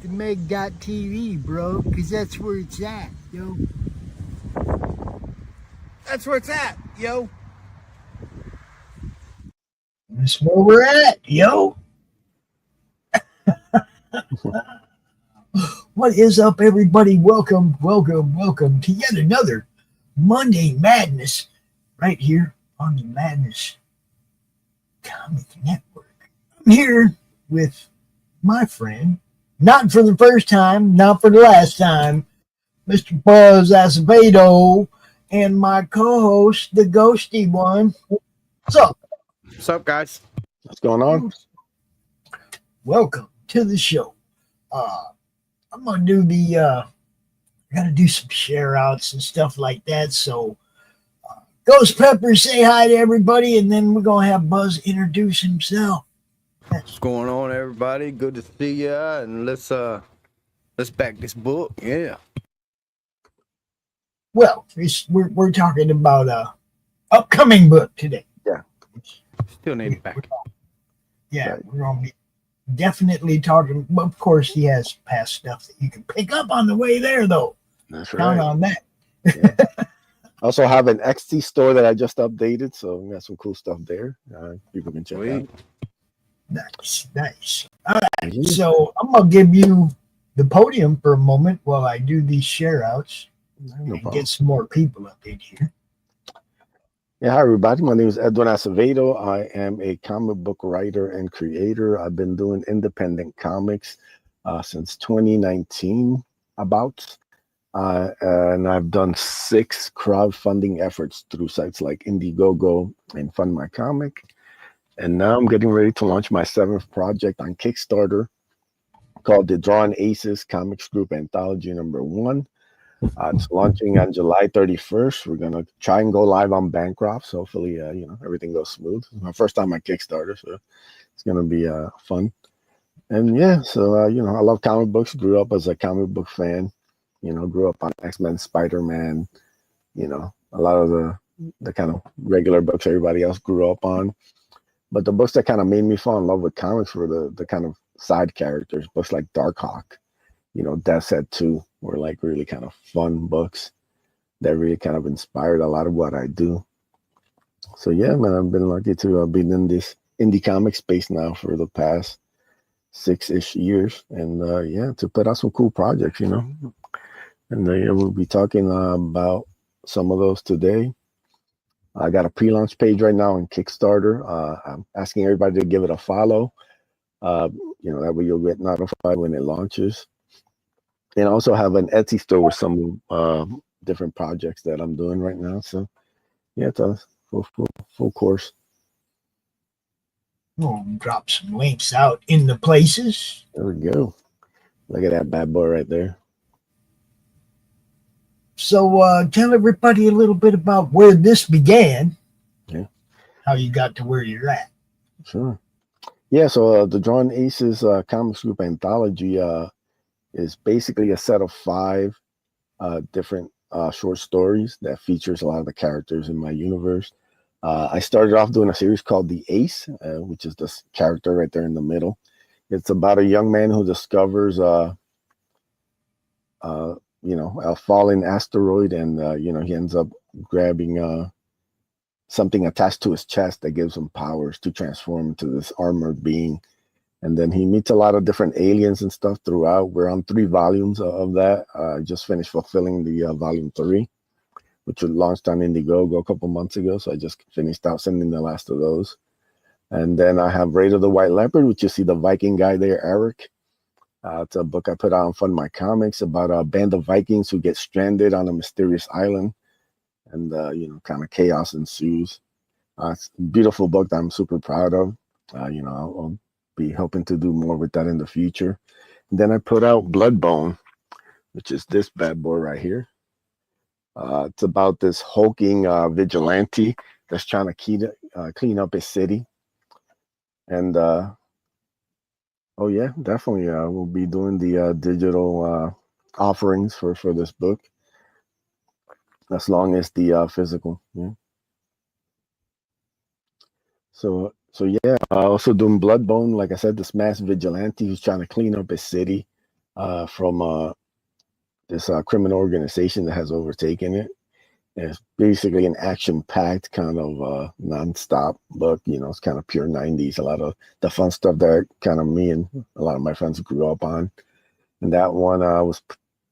Meg.tv, bro, because that's where it's at, yo. That's where it's at, yo. That's where we're at, yo. What is up, everybody? Welcome to yet another Monday Madness right here on the Madness Comic Network. I'm here with my friend, not for the first time, not for the last time, Mr. Buzz Acevedo, and my co-host, the ghosty one. What's up? What's up, guys? What's going on? Welcome to the show. I'm gonna do I gotta do some share outs and stuff like that. So, Ghost Pepper, say hi to everybody, and then we're gonna have Buzz introduce himself. What's going on, everybody? Good to see ya, and let's back this book. Yeah. Well, we're talking about a upcoming book today. Yeah. Still need it back. Yeah, we're gonna be definitely talking. Of course, he has past stuff that you can pick up on the way there, though. That's Count right. on that. Yeah. I also have an XT store that I just updated, so we got some cool stuff there. People can check out. Nice. All right, so I'm gonna give you the podium for a moment while I do these share outs and get some more people up in here. Yeah, hi everybody. My name is Edwin Acevedo. I am a comic book writer and creator. I've been doing independent comics since 2019, about. And I've done 6 crowdfunding efforts through sites like Indiegogo and Fund My Comic. And now I'm getting ready to launch my 7th project on Kickstarter called the Drawn Aces Comics Group Anthology #1. It's launching on July 31st. We're going to try and go live on Bancroft. So hopefully, everything goes smooth. It's my first time on Kickstarter, so it's going to be fun. And yeah, so, I love comic books. Grew up as a comic book fan. Grew up on X-Men, Spider-Man, a lot of the kind of regular books everybody else grew up on. But the books that kind of made me fall in love with comics were the kind of side characters, books like Darkhawk, Death's Head 2 were like really kind of fun books that really kind of inspired a lot of what I do. So yeah, man, I've been lucky to be in this indie comic space now for the past 6-ish years. And to put out some cool projects, And we'll be talking about some of those today. I got a pre-launch page right now on Kickstarter. I'm asking everybody to give it a follow. That way you'll get notified when it launches. And I also have an Etsy store with some different projects that I'm doing right now. So yeah, it's a full course. We'll drop some links out in the places. There we go. Look at that bad boy right there. So tell everybody a little bit about where this began. Yeah. How you got to where you're at. Sure. Yeah, so the Drawn Aces Comics Group Anthology is basically a set of 5 different short stories that features a lot of the characters in my universe. I started off doing a series called The Ace, which is this character right there in the middle. It's about a young man who discovers a fallen asteroid, and he ends up grabbing something attached to his chest that gives him powers to transform into this armored being. And then he meets a lot of different aliens and stuff throughout. We're on 3 volumes of that. I just finished fulfilling the volume 3, which was launched on Indiegogo a couple months ago. So I just finished out sending the last of those. And then I have Raid of the White Leopard, which you see the Viking guy there, Eric. It's a book I put out on Fund My Comics about a band of Vikings who get stranded on a mysterious island, and kind of chaos ensues. It's a beautiful book that I'm super proud of. I'll be hoping to do more with that in the future. And then I put out Bloodbone, which is this bad boy right here. It's about this hulking vigilante that's trying to clean up his city. And oh yeah, definitely. We'll be doing the digital offerings for this book, as long as the physical. Yeah. So yeah, also doing Bloodbone. Like I said, this mass vigilante who's trying to clean up his city. from this criminal organization that has overtaken it. And it's basically an action-packed kind of non-stop book. It's kind of pure 90s. A lot of the fun stuff that kind of me and a lot of my friends grew up on. And that one was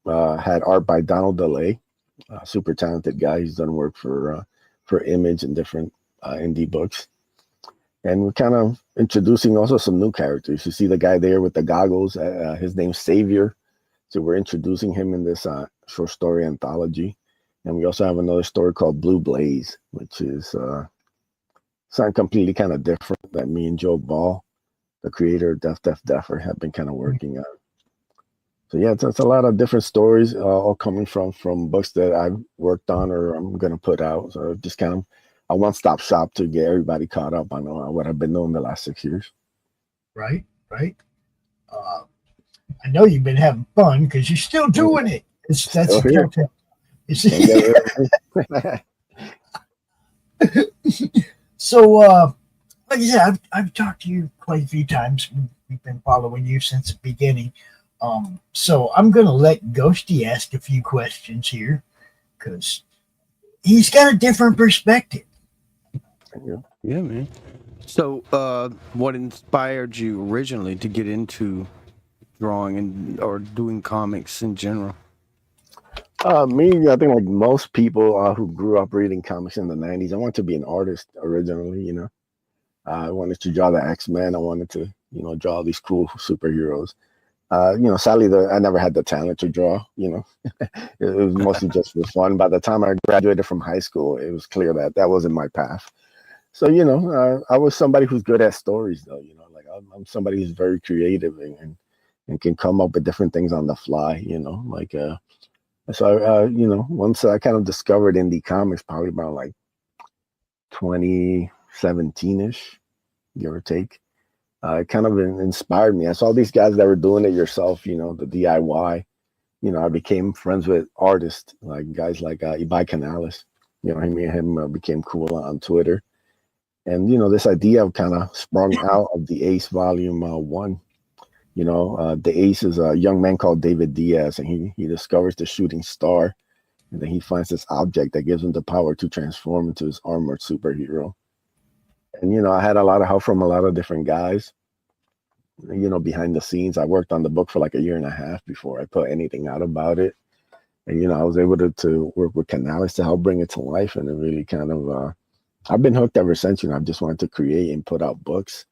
had art by Donald DeLay, a super talented guy. He's done work for Image and different indie books. And we're kind of introducing also some new characters. You see the guy there with the goggles. His name's Savior. So we're introducing him in this short story anthology. And we also have another story called Blue Blaze, which is something completely kind of different that me and Joe Ball, the creator of Deffer, have been kind of working on. So yeah, it's a lot of different stories, all coming from books that I've worked on or I'm going to put out. So just kind of a one-stop shop to get everybody caught up on what I've been doing the last 6 years. Right. I know you've been having fun because you're still doing it. That's Still here. So, like I said, I've talked to you quite a few times. We've been following you since the beginning. So I'm going to let Ghosty ask a few questions here because he's got a different perspective. Yeah, man. So, what inspired you originally to get into drawing or doing comics in general? Me, I think like most people who grew up reading comics in the 90s, I wanted to be an artist originally, I wanted to draw the X-Men. I wanted to, draw all these cool superheroes. Sadly, I never had the talent to draw, it was mostly just for fun. By the time I graduated from high school, it was clear that wasn't my path. So, I was somebody who's good at stories though, like I'm somebody who's very creative and can come up with different things on the fly, so, once I kind of discovered indie comics, probably about like 2017-ish, give or take, it kind of inspired me. I saw these guys that were doing it yourself, the DIY. I became friends with artists, like guys like Ibai Canales. Me and him became cool on Twitter. And, this idea kind of sprung out of the Ace Volume 1. The Ace is a young man called David Diaz, and he discovers the shooting star, and then he finds this object that gives him the power to transform into his armored superhero. And, I had a lot of help from a lot of different guys, behind the scenes. I worked on the book for like a year and a half before I put anything out about it. And, I was able to work with Canales to help bring it to life. And it really kind of, I've been hooked ever since. I've just wanted to create and put out books.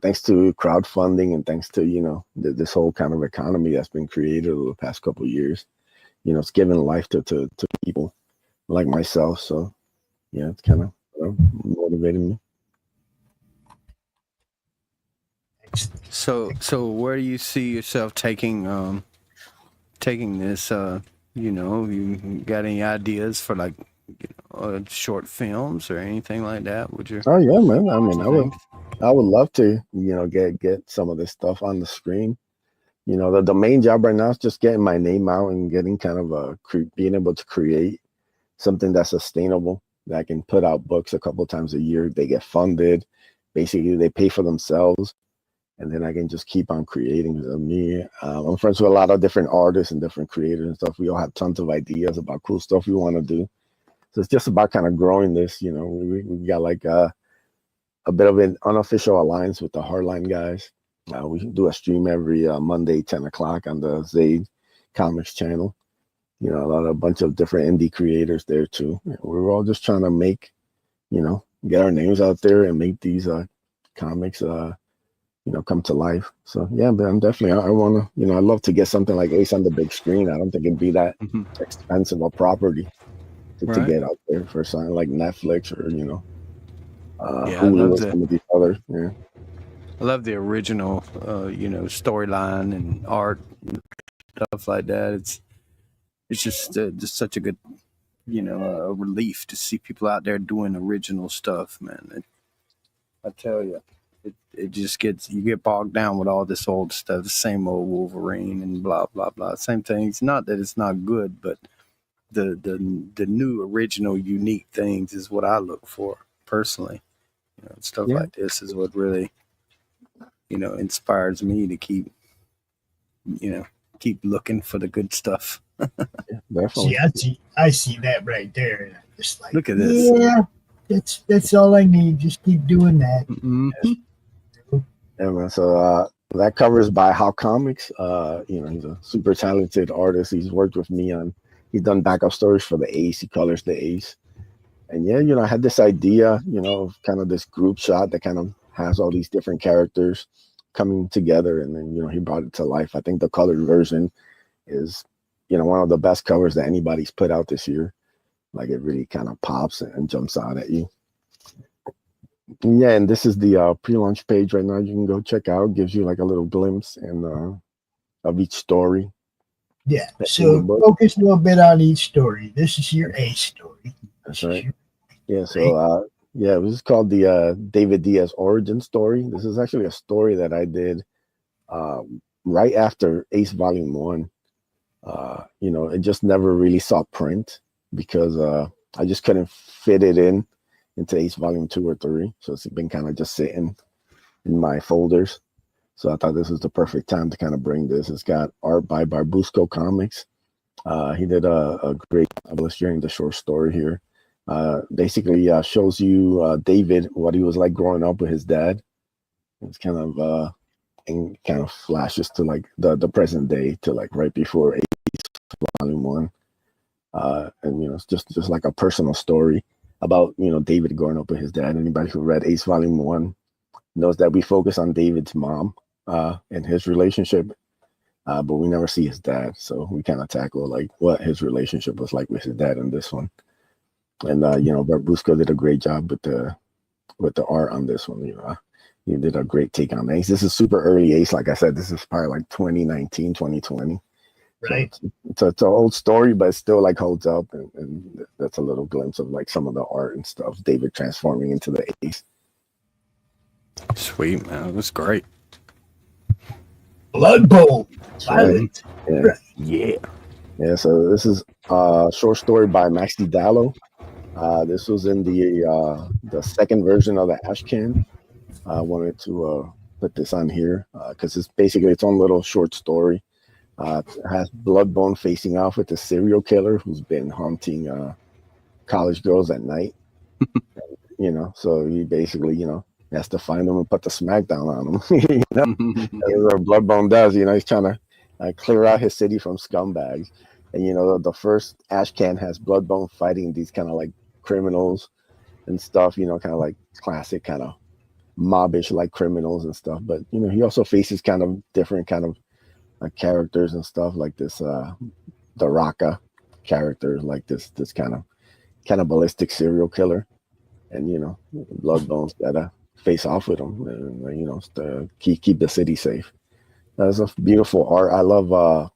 Thanks to crowdfunding and thanks to, this whole kind of economy that's been created over the past couple of years, it's given life to people like myself. So, yeah, it's kind of motivated me. So where do you see yourself taking this? You got any ideas for like short films or anything like that? Would you? Oh yeah, man. I mean, I would love to, get some of this stuff on the screen. The main job right now is just getting my name out and getting kind of being able to create something that's sustainable, that I can put out books a couple of times a year. They get funded. Basically, they pay for themselves. And then I can just keep on creating. I'm friends with a lot of different artists and different creators and stuff. We all have tons of ideas about cool stuff we want to do. So it's just about kind of growing this. We got like a bit of an unofficial alliance with the Hardline guys. We do a stream every Monday, 10 o'clock on the Zaid Comics channel. A bunch of different indie creators there too. We're all just trying to make, get our names out there and make these comics come to life. So yeah, but I'm definitely, I want to, I'd love to get something like Ace on the big screen. I don't think it'd be that expensive a property to get out there for something like Netflix or, Hulu or some of these other, yeah. I love the original, storyline and art and stuff like that. It's just such a good, a relief to see people out there doing original stuff, man. I tell you. It just you get bogged down with all this old stuff, the same old Wolverine and blah blah blah. Same things. Not that it's not good, but the new original unique things is what I look for personally. Stuff like this is what really inspires me to keep keep looking for the good stuff. Yeah, definitely. See, I see that right there. And I'm just like, Look at this. Yeah, that's all I need. Just keep doing that. Mhm. Yeah, man. So that covers by How Comics. He's a super talented artist. He's worked with me on. He's done backup stories for the Ace. He colors the Ace. And yeah, I had this idea, of kind of this group shot that kind of has all these different characters coming together, and then he brought it to life. I think the colored version is one of the best covers that anybody's put out this year. Like, it really kind of pops and jumps out at you. And yeah, and this is the pre-launch page right now. You can go check out. It gives you like a little glimpse of each story. Yeah. So focus a little bit on each story. This is your A story. That's right. Yeah. So it was called the David Diaz origin story. This is actually a story that I did right after Ace Volume 1. It just never really saw print because I just couldn't fit it into Ace Volume 2 or 3. So it's been kind of just sitting in my folders. So I thought this was the perfect time to kind of bring this. It's got art by Barbusco Comics. He did a great job illustrating the short story here. Basically shows you David, what he was like growing up with his dad. It's kind of and kind of flashes to like the present day, to like right before Ace Volume 1. And it's just like a personal story about David growing up with his dad. Anybody who read Ace Volume 1 knows that we focus on David's mom and his relationship, but we never see his dad. So we kind of tackle like what his relationship was like with his dad in this one. And Barbusco did a great job with the art on this one. He did a great take on Ace. This is super early Ace. Like I said, this is probably like 2019, 2020. Right. So it's an old story, but it still like holds up, and that's a little glimpse of like some of the art and stuff. David transforming into the Ace. Sweet, man. It was great. Blood Bowl. Right. Yeah. Yeah. Yeah. So this is a short story by Maxi Dallo. This was in the second version of the Ashcan. I wanted to put this on here because it's basically its own little short story. It has Bloodbone facing off with a serial killer who's been haunting college girls at night. So he basically, has to find them and put the smackdown on them. That's what Bloodbone does. He's trying to clear out his city from scumbags. And the first Ashcan has Bloodbone fighting these kind of like criminals and stuff. Kind of like classic kind of mobbish like criminals and stuff. But he also faces kind of different kind of characters and stuff like this the Raka character, like this kind of cannibalistic serial killer, and Bloodbone's gotta face off with him and to keep the city safe. That's a beautiful art. I love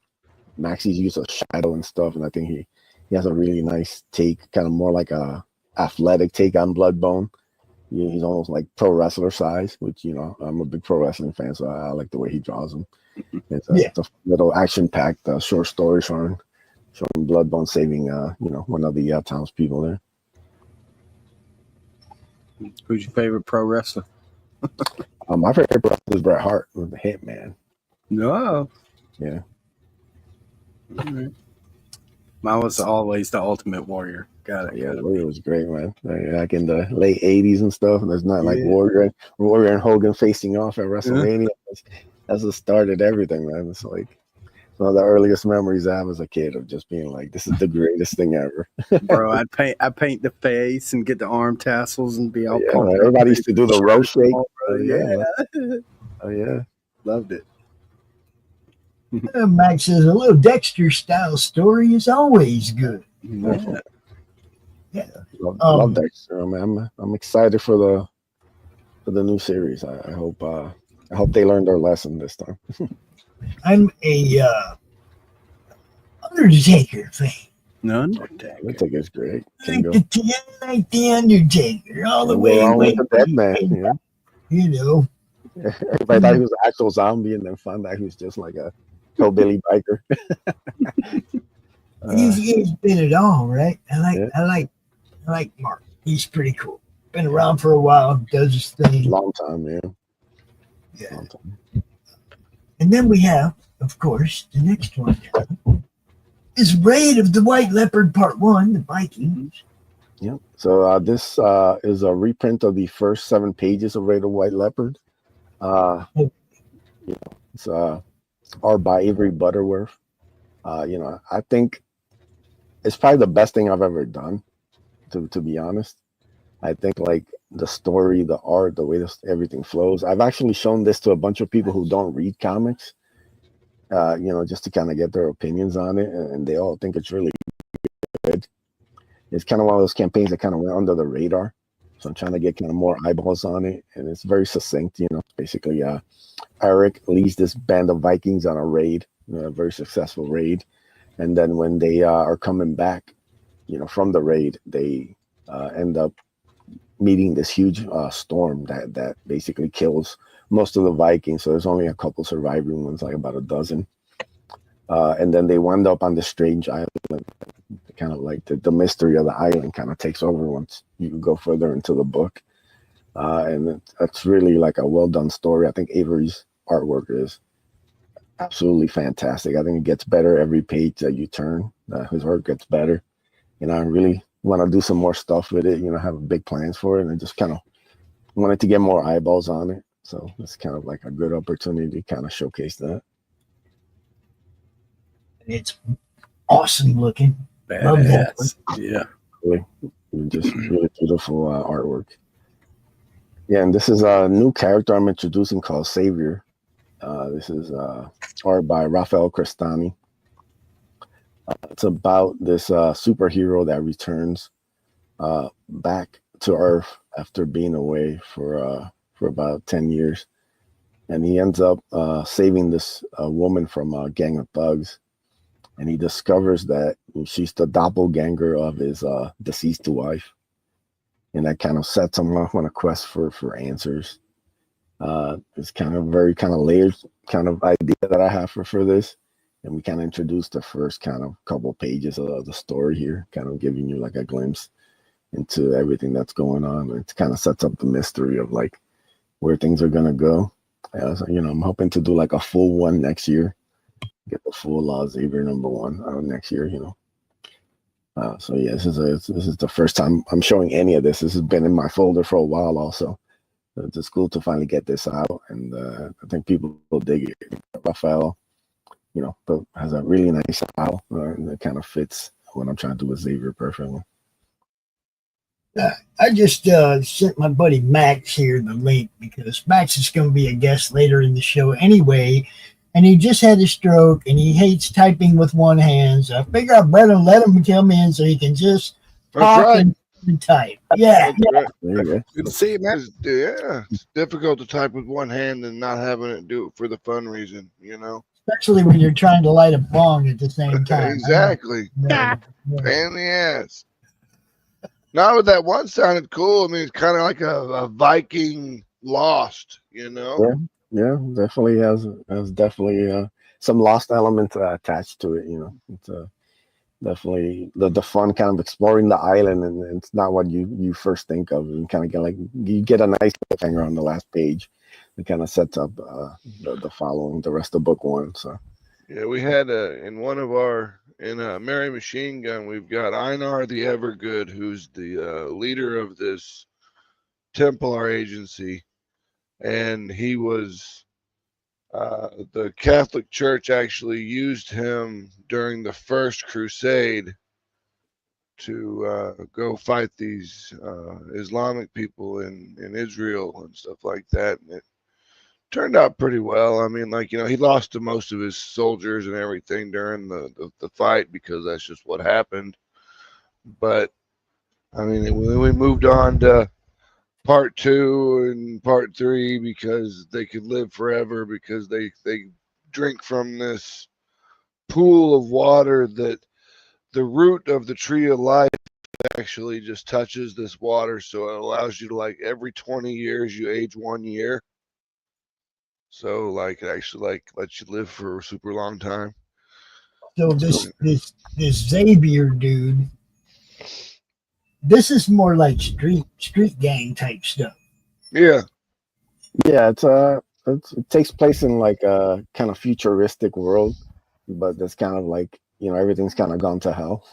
Maxi's use of shadow and stuff, and I think he has a really nice take, kind of more like a athletic take on Bloodbone. He's almost like pro wrestler size, which I'm a big pro wrestling fan, so I like the way he draws him. It's a little action-packed short story showing Bloodbone saving one of the townspeople there. Who's your favorite pro wrestler? My favorite pro wrestler is Bret Hart with the Hitman. No. Yeah. Right. Mine was always the Ultimate Warrior. Got it. Yeah, Warrior was great, man. Like in the late '80s and stuff. There's not like Warrior and Hogan facing off at WrestleMania. That's what started everything, man. It's like one of the earliest memories I have as a kid of just being like, this is the greatest thing ever. Bro, I paint the face and get the arm tassels and be all pumped. Everybody used to do the rope shake. Oh yeah. Loved it. Max says a little Dexter style story is always good. Yeah. Love Dexter. I'm excited for the new series. I hope they learned their lesson this time. I'm a Undertaker fan. No, Undertaker's great. Like the Undertaker, all the way with the dead man. Everybody thought he was an actual zombie, and then found out he was just like a hillbilly biker. He's been it all, right? I like Mark. He's pretty cool. Been around for a while, does his thing. Long time, yeah. Long time. And then we have, of course, the next one down is Raid of the White Leopard Part 1, the Vikings. Yep. So this is a reprint of the first 7 pages of Raid of the White Leopard. It's art by Avery Butterworth. I think it's probably the best thing I've ever done, to be honest. I think like the story, the art, the way everything flows. I've actually shown this to a bunch of people who don't read comics, just to kind of get their opinions on it, and they all think it's really good. It's kind of one of those campaigns that kind of went under the radar. So I'm trying to get kind of more eyeballs on it, and it's very succinct. Basically, Eric leads this band of Vikings on a raid, a very successful raid, and then when they are coming back, from the raid, they end up meeting this huge storm that basically kills most of the Vikings. So there's only a couple surviving ones, like about a dozen. And then they wind up on this strange island. Kind of like the mystery of the island kind of takes over once you go further into the book. And that's really like a well done story. I think Avery's artwork is absolutely fantastic. I think it gets better every page that you turn. His work gets better. I really want to do some more stuff with it, have big plans for it, and I just kind of wanted to get more eyeballs on it. So it's kind of like a good opportunity to kind of showcase that. It's awesome looking. Love that. Yeah. Just really beautiful artwork. Yeah, and this is a new character I'm introducing called Savior. This is art by Rafael Crestani. It's about this superhero that returns back to Earth after being away for about 10 years. And he ends up saving this woman from a gang of thugs. And he discovers that she's the doppelganger of his deceased wife. And that kind of sets him off on a quest for answers. It's kind of very kind of layered kind of idea that I have for this. And we kind of introduced the first kind of couple pages of the story here, kind of giving you like a glimpse into everything that's going on. It kind of sets up the mystery of like where things are going to go. So, I'm hoping to do like a full one next year, get the full Xavier #1 next year, So yeah, this is the first time I'm showing any of this. This has been in my folder for a while also. It's cool to finally get this out, and I think people will dig it. Raphael, but has a really nice style, and it kind of fits what I'm trying to do with Xavier perfectly. I just sent my buddy Max here the link because Max is going to be a guest later in the show anyway, and he just had a stroke and he hates typing with one hand. So I figure I'd better let him come in so he can just talk and type. Yeah. Right. Good to see you, man. It's difficult to type with one hand and not having it do it for the fun reason, Especially when you're trying to light a bong at the same time. Exactly. Pain in the ass. Now, that one sounded cool. I mean, it's kind of like a Viking Lost, Yeah, definitely has definitely some Lost element attached to it. It's definitely the fun kind of exploring the island, and it's not what you first think of. You kind of get you get a nice cliffhanger on the last page. It kind of sets up the following, the rest of book 1. So yeah, we had in one of our Mary Machine Gun, we've got Einar the Evergood, who's the leader of this Templar agency, and he was the Catholic Church actually used him during the First Crusade to go fight these Islamic people in Israel and stuff like that, and it turned out pretty well. I mean, he lost to most of his soldiers and everything during the fight because that's just what happened. But I mean, we moved on to part 2 and part 3 because they could live forever because they drink from this pool of water that the root of the tree of life actually just touches this water, so it allows you to every 20 years you age 1 year. So it actually lets you live for a super long time. So this Xavier dude, this is more like street gang type stuff. Yeah. Yeah, it's it takes place in like a kind of futuristic world, but that's kind of like, everything's kind of gone to hell.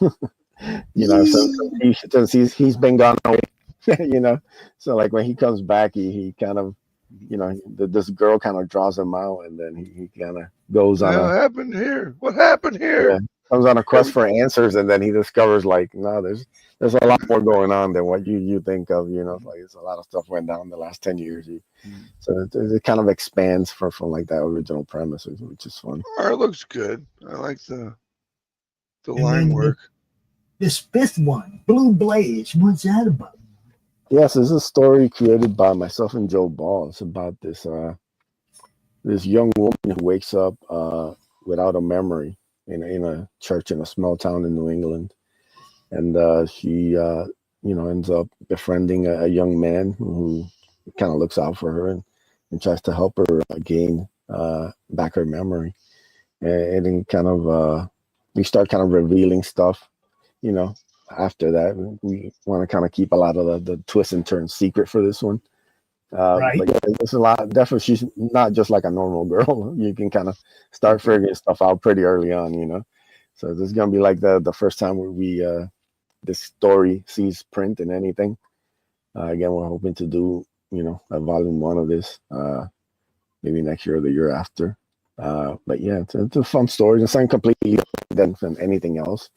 Since he's been gone away, so like when he comes back, he kind of, this girl kind of draws him out, and then he kind of goes on What happened here? What happened here? comes on a quest for answers, and then he discovers like, no, there's a lot more going on than what you think of. Like it's a lot of stuff went down in the last 10 years. So it kind of expands from like that original premise, which is fun. Art looks good. I like the And line then work. This fifth one, Blue Blaze. What's that about? Yes, this is a story created by myself and Joe Ball. It's about this young woman who wakes up without a memory in a church in a small town in New England, and she ends up befriending a young man who kind of looks out for her and tries to help her gain back her memory, and then kind of we start kind of revealing stuff, after that. We want to kind of keep a lot of the twists and turns secret for this one. Right. But yeah, there's a lot. Definitely, she's not just like a normal girl. You can kind of start figuring stuff out pretty early on, So this is gonna be like the first time where we this story sees print in anything. Again, we're hoping to do a volume 1 of this maybe next year or the year after. But yeah, it's a fun story. It's something completely different than anything else.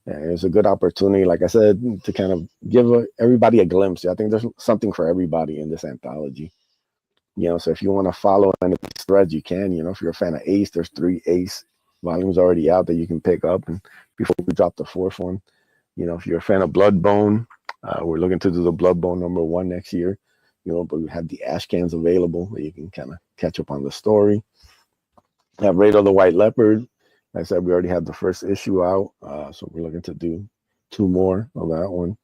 It's a good opportunity, like I said, to kind of give everybody a glimpse. I think there's something for everybody in this anthology. So if you want to follow any of these threads, you can. If you're a fan of Ace, there's 3 Ace volumes already out that you can pick up. And before we drop the 4th one, if you're a fan of Bloodbone, we're looking to do the Bloodbone #1 next year. But we have the ash cans available that you can kind of catch up on the story. We have Raider the White Leopard. Like I said, we already had the first issue out, so we're looking to do 2 more of that one,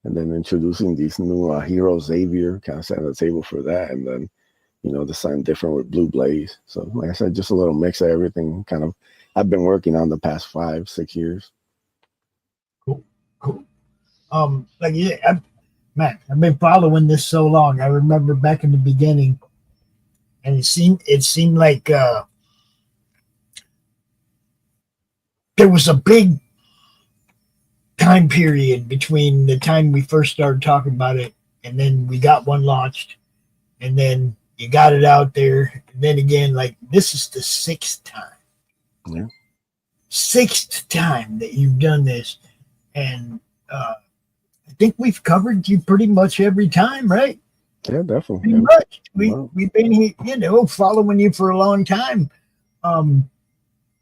and then introducing these new heroes. Xavier, kind of setting the table for that, and then the sign different with Blue Blaze. So like I said, just a little mix of everything. Kind of, I've been working on the past 5-6 years. Cool. Like yeah, I've been following this so long. I remember back in the beginning, and it seemed like there was a big time period between the time we first started talking about it, and then we got one launched, and then you got it out there, and then again, like this is the 6th time. Yeah. 6th time that you've done this, and I think we've covered you pretty much every time, right? Yeah, definitely. Pretty much. We've been here, following you for a long time.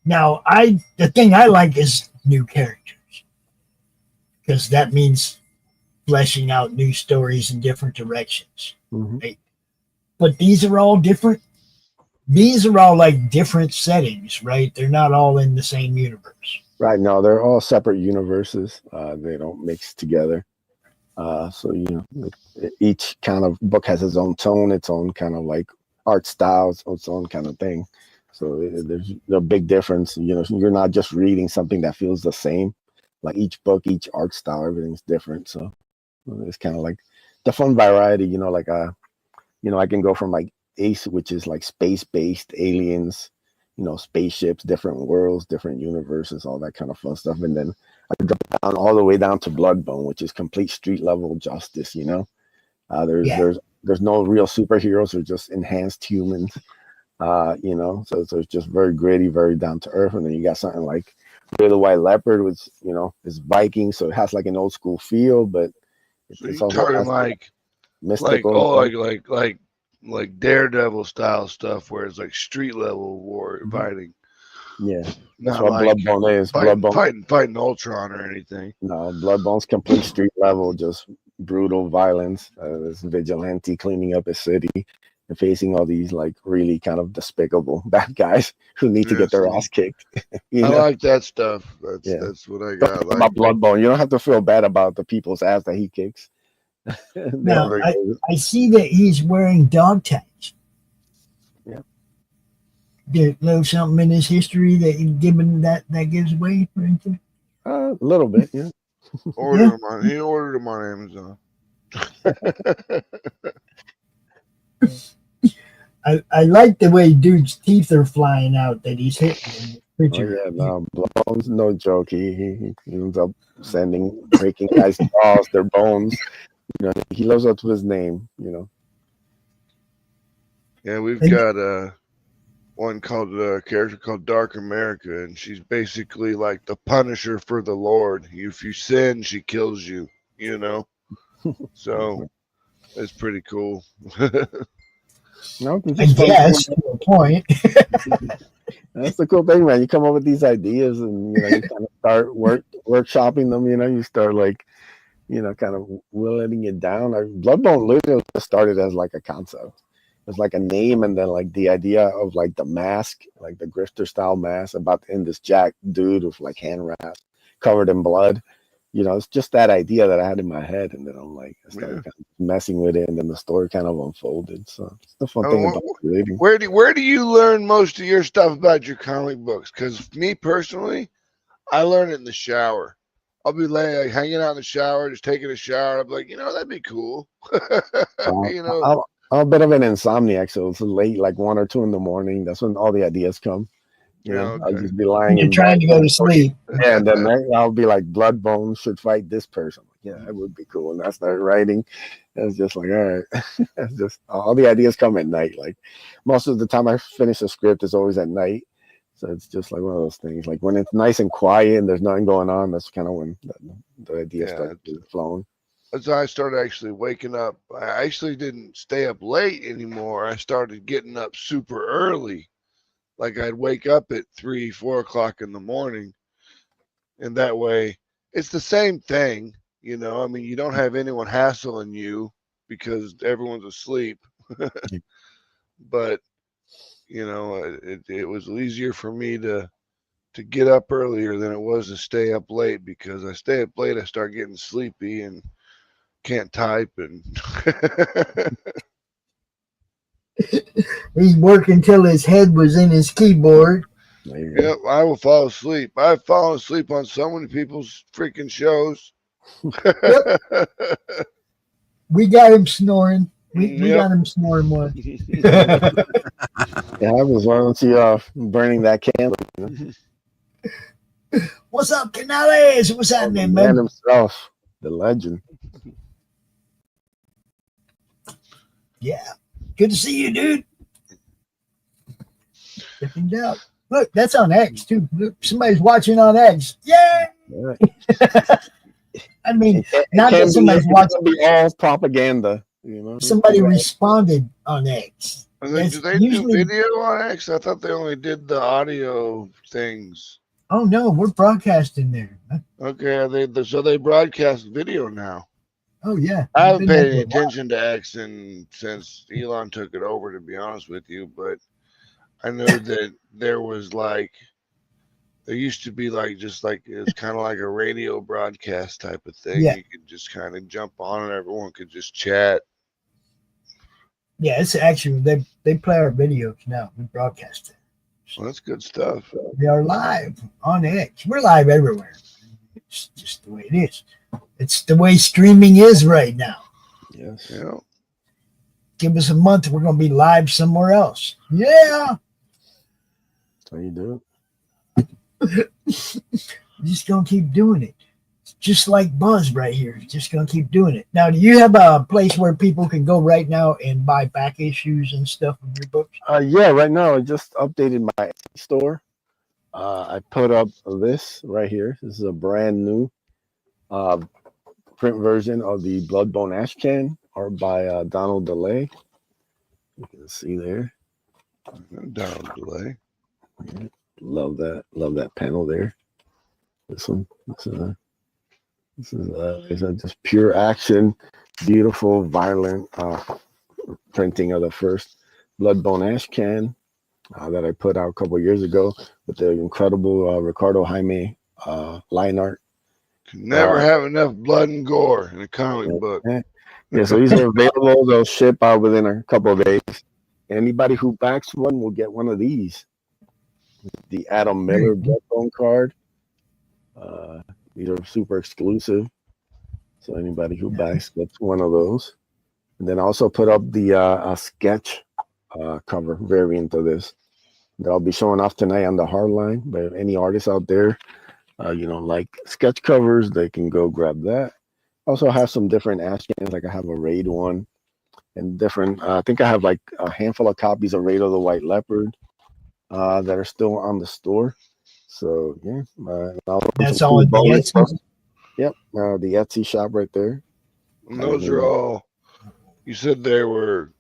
Now, the thing I like is new characters, because that means fleshing out new stories in different directions. Right? But these are all different. These are all like different settings, right? They're not all in the same universe. Right. No, they're all separate universes. They don't mix together. So each kind of book has its own tone, its own kind of like art styles, its own kind of thing. So there's a big difference. You're not just reading something that feels the same. Like each book, each art style, everything's different. So it's kind of like the fun variety. Like I can go from like Ace, which is like space-based aliens, spaceships, different worlds, different universes, all that kind of fun stuff. And then I drop down all the way down to Bloodbone, which is complete street level justice. There's no real superheroes, they're just enhanced humans. So it's just very gritty, very down to earth. And then you got something like the White Leopard, which is Viking, so it has like an old school feel, but it's also talking like mystical, like Daredevil style stuff, where it's like street level war fighting. Yeah, not what like Bloodbone is. Fighting Ultron or anything. No, Bloodbone's complete street level, just brutal violence. This vigilante cleaning up a city and facing all these like really kind of despicable bad guys who need to get their ass kicked. I like that stuff. That's what I got. About Bloodbone, you don't have to feel bad about the people's ass that he kicks. Now, I see that he's wearing dog tags. Yeah. There's something in his history that gives away for anything? A little bit, yeah. He ordered them on Amazon. I like the way dude's teeth are flying out that he's hitting in the Oh picture. yeah, no, Bones, no joke. He ends up breaking guys' jaws, their bones. You know, he lives up to his name. You know. Yeah, we've And- got one called a character called Dark America, and she's basically like the Punisher for the Lord. If you sin, she kills you. You know, so it's pretty cool. No, it's I just fun. guess to a point. That's the cool thing, man. You come up with these ideas, and you kind of start workshopping them. You start like, kind of willing it down. Bloodbone literally started as like a concept. It's like a name, and then like the idea of like the mask, like the grifter style mask, about in this jack dude with like hand wraps covered in blood. It's just that idea that I had in my head, and then I started kind of messing with it, and then the story kind of unfolded. So it's the fun thing about creating. Where do you learn most of your stuff about your comic books? Because me personally, I learn it in the shower. I'll be like hanging out in the shower, just taking a shower. I'll be like, that'd be cool. I'm a bit of an insomniac, so it's late, like 1 or 2 in the morning. That's when all the ideas come. I'll just be lying. You're trying to go to sleep. Yeah, and then I'll be like, Bloodbone should fight this person. Yeah, that would be cool. And I start writing. It's just like, all right. It's just all the ideas come at night. Like most of the time I finish a script, it's always at night. So it's just like one of those things. Like when it's nice and quiet and there's nothing going on, that's kind of when the ideas start flowing. As I started actually waking up, I actually didn't stay up late anymore. I started getting up super early. Like I'd wake up at 3, 4 o'clock in the morning. And that way it's the same thing. I mean, you don't have anyone hassling you because everyone's asleep. But, it was easier for me to get up earlier than it was to stay up late, because I stay up late, I start getting sleepy and can't type. And He's working till his head was in his keyboard. Yep, I will fall asleep. I've fallen asleep on so many people's freaking shows. Yep. We got him snoring. We got him snoring once. Yeah, I was wanting to burning that candle. What's up, Canales? What's happening, Man man? himself, the legend. Yeah. Good to see you, dude. Check things out. Look, that's on X too. Look, somebody's watching on X. Yay! Yeah. I mean, not that somebody's watching. Be all propaganda. Somebody responded on X. Do they do video on X? I thought they only did the audio things. Oh no, we're broadcasting there. Okay, so they broadcast video now. Oh yeah. I haven't paid any attention to X since Elon took it over, to be honest with you, but I know that there used to be like it's kind of like a radio broadcast type of thing. Yeah. You could just kind of jump on and everyone could just chat. Yeah, it's actually they play our videos now. We broadcast it. Well, that's good stuff. We are live on X. We're live everywhere. It's just the way it is. It's the way streaming is right now. Yes. Yeah. Give us a month, we're going to be live somewhere else. Yeah. That's how you do We're just going to keep doing it. It's just like Buzz right here. Just going to keep doing it. Now, do you have a place where people can go right now and buy back issues and stuff of your books? Yeah, right now I just updated my store. I put up this right here. This is a brand new print version of the Bloodbone Ash Can, art by Donald DeLay. You can see there. Donald DeLay. Yeah, love that panel there. This one. This is just pure action, beautiful, violent printing of the first Bloodbone Ash Can that I put out a couple of years ago with the incredible Ricardo Jaime line art. Can never have enough blood and gore in a comic book. Yeah, so these are available. They'll ship out within a couple of days. Anybody who backs one will get one of these. The Adam Miller Bloodbone card. These are super exclusive. So anybody who backs gets one of those. And then also put up the sketch cover variant of this that I'll be showing off tonight on the Hardline. But if any artists out there, like sketch covers, they can go grab that. Also have some different Ashkins, like I have a Raid one and different, I think I have like a handful of copies of Raid of the White Leopard that are still on the store. So yeah, that's all at the Etsy. Yep, the Etsy shop right there. And those are all. You said they were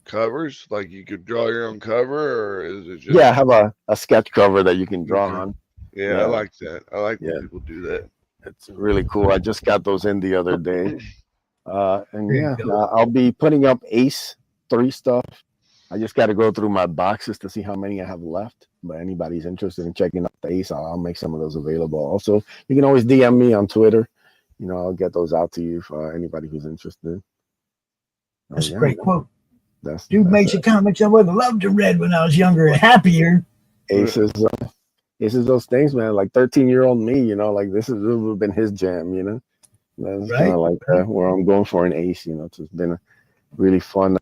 covers, like you could draw your own cover, or is it just? Yeah, I have a sketch cover that you can draw on. Yeah, I like that. I like when people do that. It's really cool. I just got those in the other day. I'll be putting up Ace 3 stuff. I just got to go through my boxes to see how many I have left. But anybody's interested in checking out the Ace, I'll make some of those available. Also, you can always DM me on Twitter. I'll get those out to you for anybody who's interested. That's a great quote. Dude makes the comics I would have loved to read when I was younger and happier. Ace is those things, man. Like 13-year-old me, like this would have been his jam, That's kind of like where I'm going for an Ace, It's just been a really fun,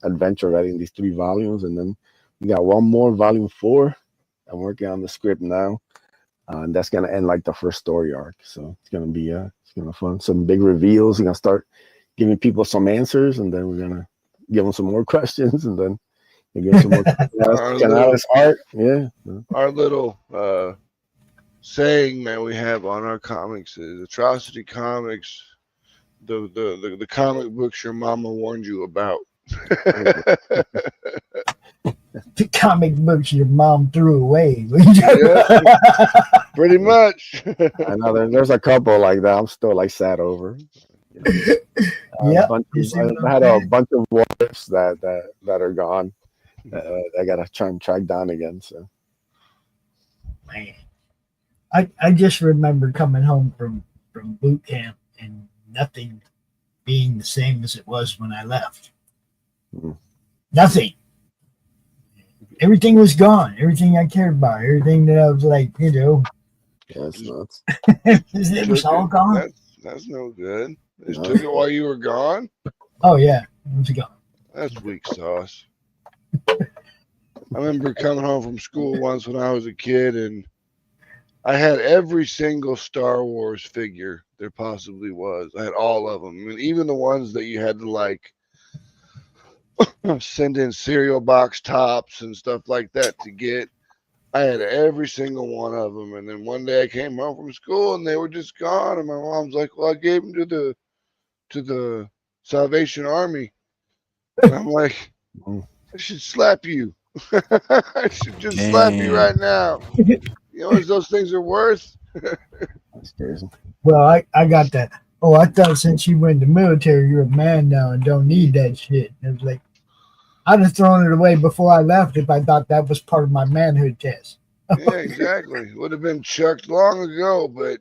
adventure writing these 3 volumes, and then we got one more, volume 4. I'm working on the script now, and that's gonna end like the first story arc. So it's gonna be fun. Some big reveals. We're gonna start giving people some answers, and then we're gonna give them some more questions, and then get some more art. Yeah, our little saying that we have on our comics is Atrocity Comics, the comic books your mama warned you about. The comic books your mom threw away. Pretty much. I know there's a couple like that I'm still like sad over. Yeah, I had a bunch of what-ifs that are gone. I gotta try and track down again. So, man, I just remember coming home from boot camp and nothing being the same as it was when I left. Nothing. Everything was gone. Everything I cared about. Everything that I was like, that's nuts. It was all gone. That's no good. They took it while you were gone? Oh, yeah. It was gone. That's weak sauce. I remember coming home from school once when I was a kid, and I had every single Star Wars figure there possibly was. I had all of them. I mean, even the ones that you had to, like, send in cereal box tops and stuff like that to get. I had every single one of them. And then one day I came home from school and they were just gone. And my mom's like, well, I gave them to the Salvation Army. And I'm like, I should slap you. I should just slap you right now. You know what those things are worth? That's crazy. Well, I got that. Oh, I thought since you went in the military, you're a man now and don't need that shit. It was like, I'd have thrown it away before I left if I thought that was part of my manhood test. Yeah, exactly. Would have been chucked long ago, but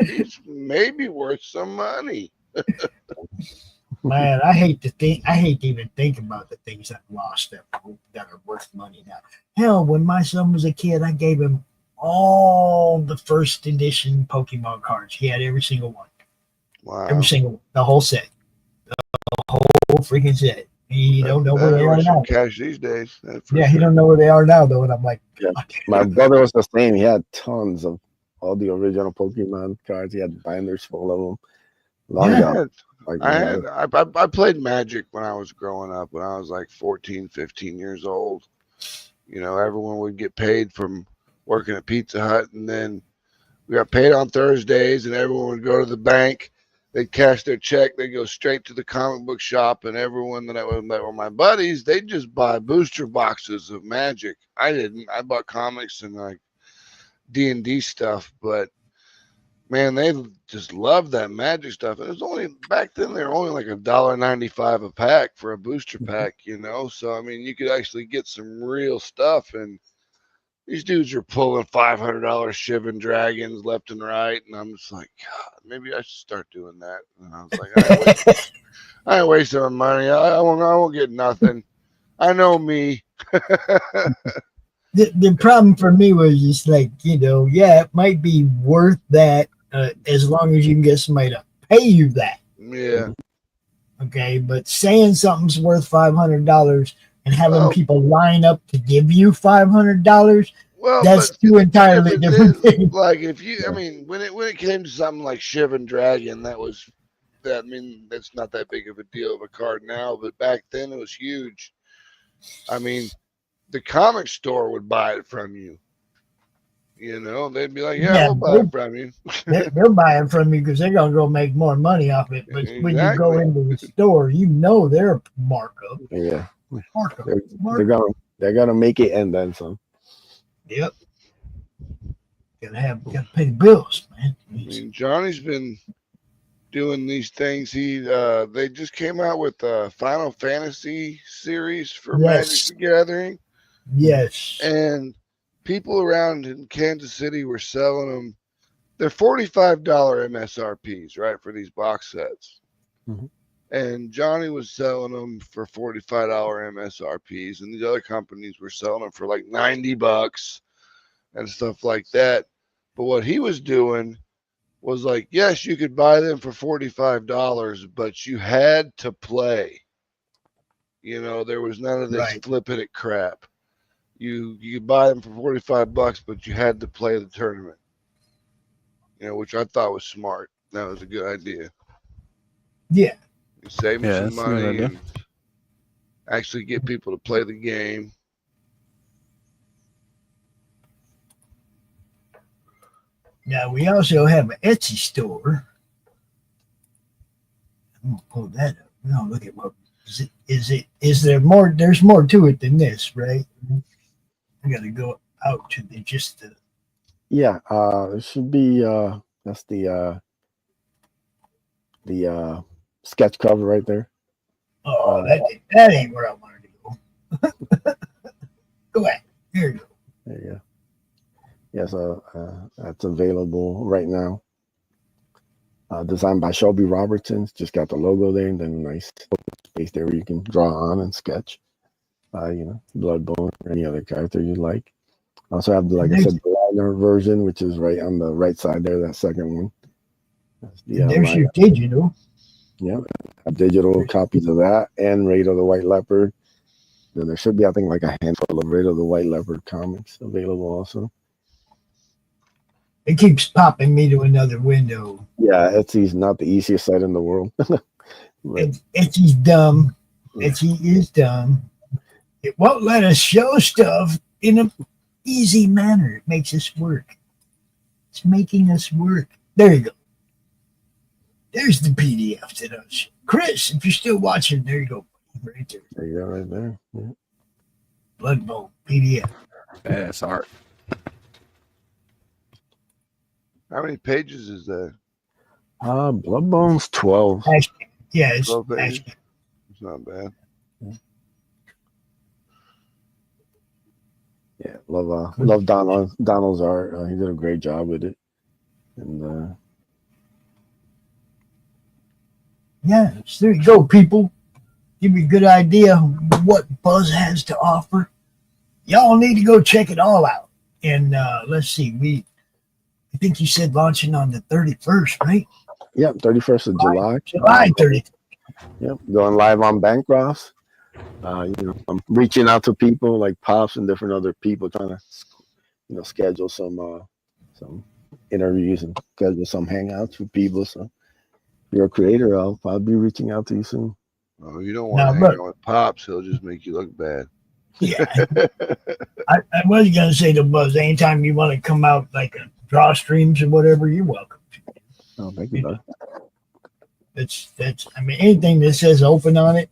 these may be worth some money. Man, I hate to even think about the things I've lost that are worth money now. Hell, when my son was a kid, I gave him all the first edition Pokemon cards. He had every single one. Wow. Every single one. The whole set. The whole freaking set. He don't know where they are now. Cash these days. Yeah, he don't know where they are now though, and I'm like, my brother was the same. He had tons of all the original Pokemon cards. He had binders full of them. I played Magic when I was growing up. When I was like 14, 15 years old. Everyone would get paid from working at Pizza Hut, and then we got paid on Thursdays, and everyone would go to the bank. They'd cash their check. They'd go straight to the comic book shop, and everyone that were my buddies, they'd just buy booster boxes of Magic. I didn't. I bought comics and like D&D stuff, but man, they just loved that Magic stuff. It was only back then. They were only like $1.95 a pack for a booster pack, So I mean, you could actually get some real stuff, and these dudes are pulling $500 Shivan Dragons left and right, and I'm just like, God, maybe I should start doing that. And I was like, I ain't wasting my money. I won't get nothing. I know me. The problem for me was just like, it might be worth that as long as you can get somebody to pay you that. Yeah. Okay, but saying something's worth $500 and having people line up to give you $500, that's but two the entirely difference different is, things. like, if you, I mean, when it came to something like Shiv and Dragon, that's not that big of a deal of a card now, but back then it was huge. I mean, the comic store would buy it from you. You know, they'd be like, "Yeah, we'll buy it from you." They're buying from you because they're gonna go make more money off it. But when you go into the store, you know their markup. Yeah, markup. They're gonna make it and then some. Yep. Gotta pay the bills, man. I mean, Johnny's been doing these things. They just came out with a Final Fantasy series for Magic the Gathering. Yes. And people around in Kansas City were selling them. They're $45 MSRPs, right, for these box sets. Mm-hmm. And Johnny was selling them for $45 MSRPs, and these other companies were selling them for like $90 and stuff like that. But what he was doing was like, yes, you could buy them for $45, but you had to play. You know, there was none of this flipping it crap. You could buy them for $45, but you had to play the tournament. You know, which I thought was smart. That was a good idea. Yeah. You save them some money and actually get people to play the game. Now we also have an Etsy store. I'm gonna pull that up. We're gonna look at what is there more? There's more to it than this, right? I gotta go out to the Yeah, it should be that's the sketch cover right there. Oh, that ain't where I wanted to go. Go ahead. Here you go. There you go. Yeah, so that's available right now. Designed by Shelby Robertson. Just got the logo there and then a nice space there where you can draw on and sketch. Bloodbone or any other character you like. I also have, like I said, the liner version, which is right on the right side there, that second one. There's your digital. Yeah, digital copies of that and Raider the White Leopard. Then there should be, I think, like a handful of Raider the White Leopard comics available also. It keeps popping me to another window. Yeah, Etsy's not the easiest site in the world. Etsy's dumb. Etsy is dumb. It won't let us show stuff in an easy manner. It makes us work. It's making us work. There you go. There's the PDF to us. Chris, if you're still watching, there you go. Right there. There you go, right there. Yeah. Bloodbone PDF. That's art. How many pages is that? Bloodbone's 12. Yeah, it's 12 pages. It's not bad. Yeah, love Donald's art. He did a great job with it. And yeah, so there you go, people. Give you a good idea of what Buzz has to offer. Y'all need to go check it all out. And let's see, I think you said launching on the 31st, right? Yep, 31st of July. July 30th. Yep, going live on Bancrofts. I'm reaching out to people like Pops and different other people, trying to, schedule some interviews and schedule some hangouts with people. So if you're a creator, I'll be reaching out to you soon. Oh, you don't want to hang out with Pops. He'll just make you look bad. Yeah. I was going to say to Buzz, anytime you want to come out like a draw streams or whatever, you're welcome to. Oh, thank you, bud. That's anything that says open on it,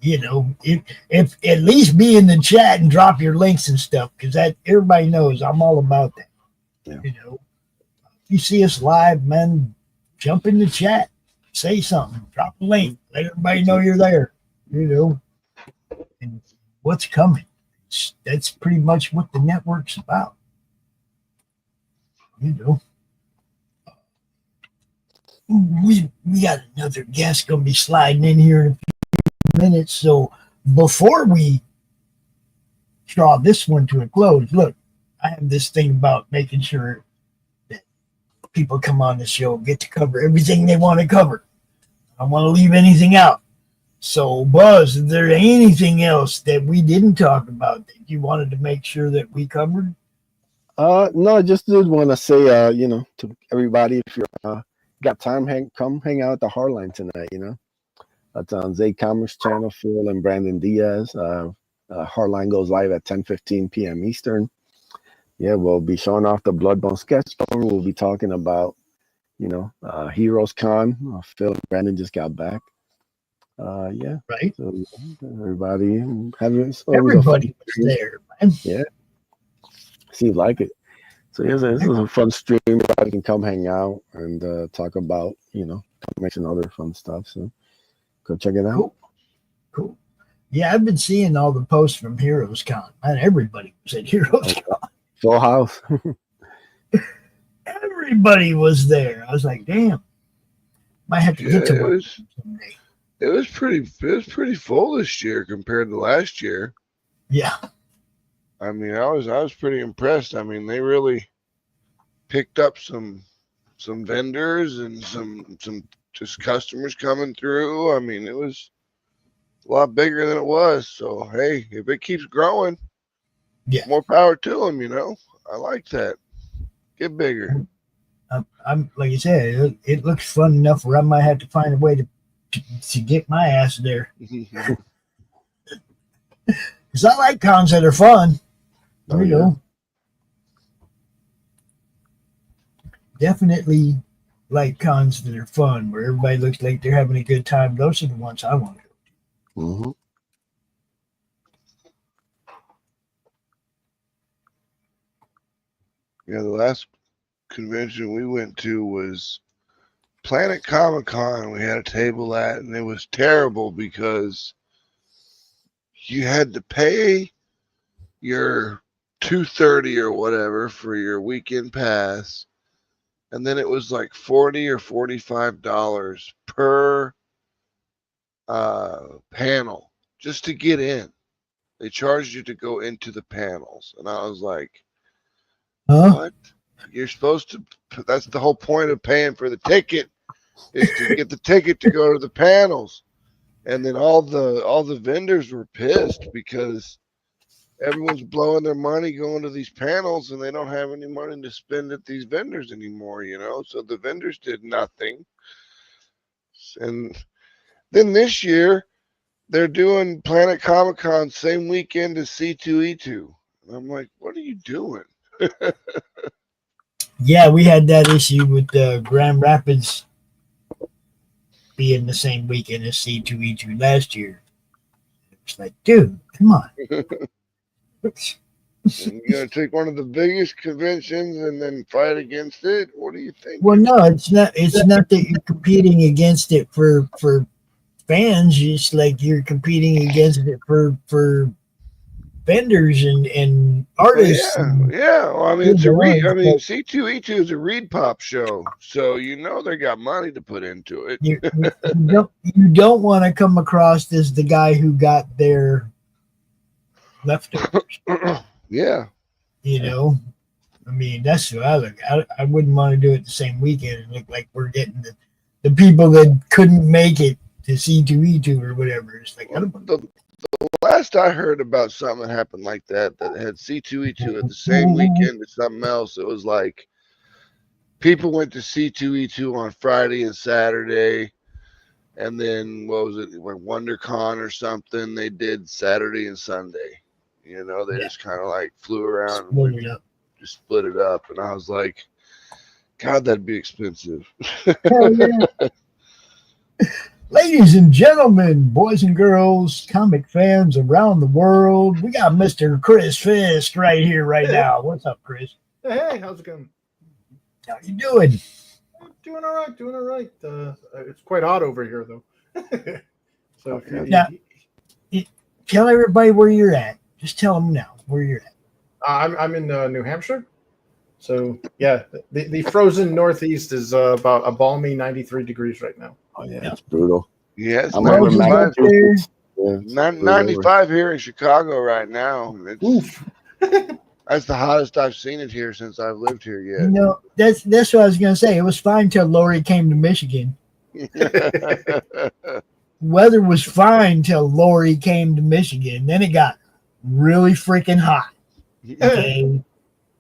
if at least be in the chat and drop your links and stuff, because that everybody knows I'm all about that. Yeah. If you see us live, man, jump in the chat, say something, drop a link, let everybody know you're there, and what's coming. That's pretty much what the network's about. We got another guest gonna be sliding in here in a few minutes. So before we draw this one to a close, look, I have this thing about making sure that people come on the show get to cover everything they want to cover. I don't want to leave anything out. So, Buzz, is there anything else that we didn't talk about that you wanted to make sure that we covered? No, I just did want to say, to everybody, if you're got time, come hang out at the Hardline tonight. That's on Zay Commerce Channel. Phil and Brandon Diaz. Hardline goes live at 10:15 p.m. Eastern. Yeah, we'll be showing off the Bloodbone sketch cover. We'll be talking about, Heroes Con. Phil and Brandon just got back. Yeah. Right. So everybody was there, man. Yeah. Seems like it. So yeah, this is a fun stream. Everybody can come hang out and talk about, comics and other fun stuff. So go check it out. Cool. Yeah, I've been seeing all the posts from Heroes Con. Man, everybody was at Heroes Con. Full house. Everybody was there. I was like, damn. Might have to get to work someday. It was pretty full this year compared to last year. Yeah. I mean, I was pretty impressed. I mean, they really picked up some vendors and some just customers coming through. I mean, it was a lot bigger than it was. So hey, if it keeps growing, more power to them. I like that. Get bigger. I'm like you said, it looks fun enough where I might have to find a way to get my ass there. Because I like cons that are fun. Definitely like cons that are fun, where everybody looks like they're having a good time. Those are the ones I want to go to. Mm-hmm. Yeah, the last convention we went to was Planet Comic-Con. We had a table at, and it was terrible because you had to pay your $230 or whatever for your weekend pass, and then it was like $40 or $45 per panel just to get in. They charged you to go into the panels, and I was like, what? You're supposed to, that's the whole point of paying for the ticket, is to get the ticket to go to the panels. And then all the vendors were pissed because everyone's blowing their money going to these panels, and they don't have any money to spend at these vendors anymore, So the vendors did nothing. And then this year, they're doing Planet Comic-Con same weekend as C2E2. And I'm like, what are you doing? Yeah, we had that issue with Grand Rapids being the same weekend as C2E2 last year. It's like, dude, come on. You're going to take one of the biggest conventions and then fight against it? What do you think? Well, no, it's not that you're competing against it for fans. It's like you're competing against it for vendors and artists. Yeah. Well, I mean, it's C2E2 is a Reed Pop show, so they got money to put into it. You don't want to come across as the guy who got their leftovers. Yeah. I mean, that's what I look. I wouldn't want to do it the same weekend and look like we're getting the people that couldn't make it to C2E2 or whatever. It's like, the last I heard about something that happened like that had C2E2 at the same weekend as something else, it was like people went to C2E2 on Friday and Saturday, and then what was it, like WonderCon or something, they did Saturday and Sunday. They just kind of like flew around and just split it up. And I was like, God, that'd be expensive. Ladies and gentlemen, boys and girls, comic fans around the world, we got Mr. Chris Fisk right here, right now. What's up, Chris? Hey, how's it going? How you doing? Doing all right. It's quite hot over here, though. So now, tell everybody where you're at. Just tell them now where you're at. I'm in New Hampshire. So yeah, the frozen Northeast is about a balmy 93 degrees right now. Oh yeah, it's brutal. Yeah, it's I'm 95, yeah, 95 here in Chicago right now. That's the hottest I've seen it here since I've lived here yet. That's what I was gonna say. It was fine till Lori came to Michigan. Weather was fine till Lori came to Michigan. Then it got really freaking hot. Okay.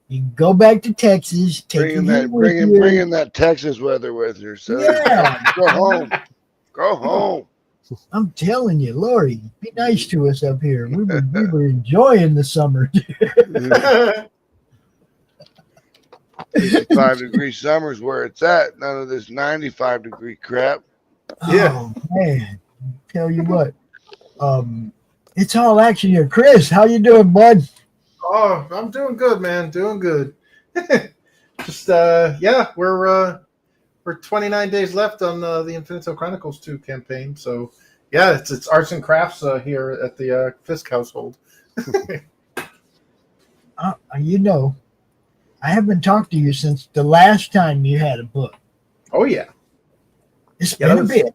You go back to Texas, take bringing your heat that, with you. bringing that Texas weather with her. So Yeah. go home. Go home. I'm telling you, Lori, be nice to us up here. We were enjoying the summer. 55-degree summers where it's at. None of this 95-degree crap. Oh man, tell you what, it's all action here. Chris, how you doing, bud? Oh, I'm doing good, man. Doing good. Just yeah, we're 29 days left on the Infinito Chronicles 2 campaign. So yeah, it's arts and crafts here at the Fisk household. You know, I haven't talked to you since the last time you had a book. Oh yeah, It's been a bit.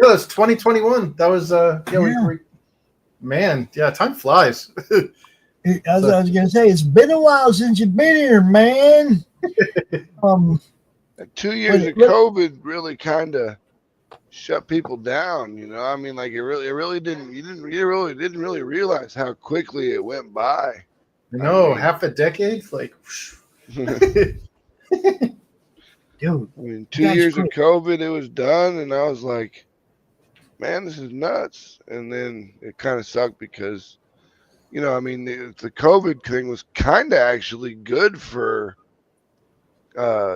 Yeah, it's 2021. That was we man, yeah, time flies. As I was gonna say, it's been a while since you've been here, man. 2 years of COVID really kind of shut people down. You know, I mean, like it really didn't. You didn't really realize how quickly it went by. No, half a decade, like. Dude, I mean, 2 years of COVID, it was done, and I was like, man, this is nuts. And then it kind of sucked because, you know, I mean, the COVID thing was kind of actually good for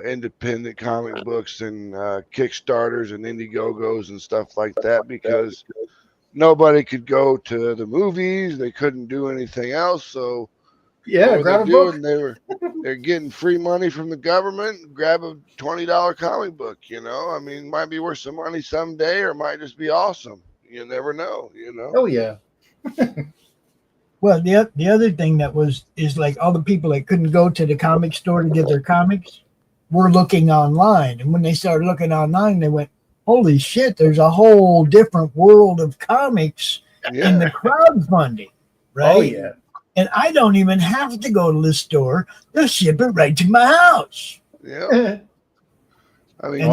independent comic books and Kickstarters and Indiegogos and stuff like that, because nobody could go to the movies. They couldn't do anything else. So yeah, grab a book. They're getting free money from the government. Grab a $20 comic book. You know, I mean, might be worth some money someday, or might just be awesome. You never know. You know. Oh yeah. Well, the other thing is like all the people that couldn't go to the comic store to get their comics were looking online, and when they started looking online, they went, "Holy shit! There's a whole different world of comics in the crowdfunding, right?" Oh yeah. And I don't even have to go to the store. They'll ship it right to my house. Yeah. I mean,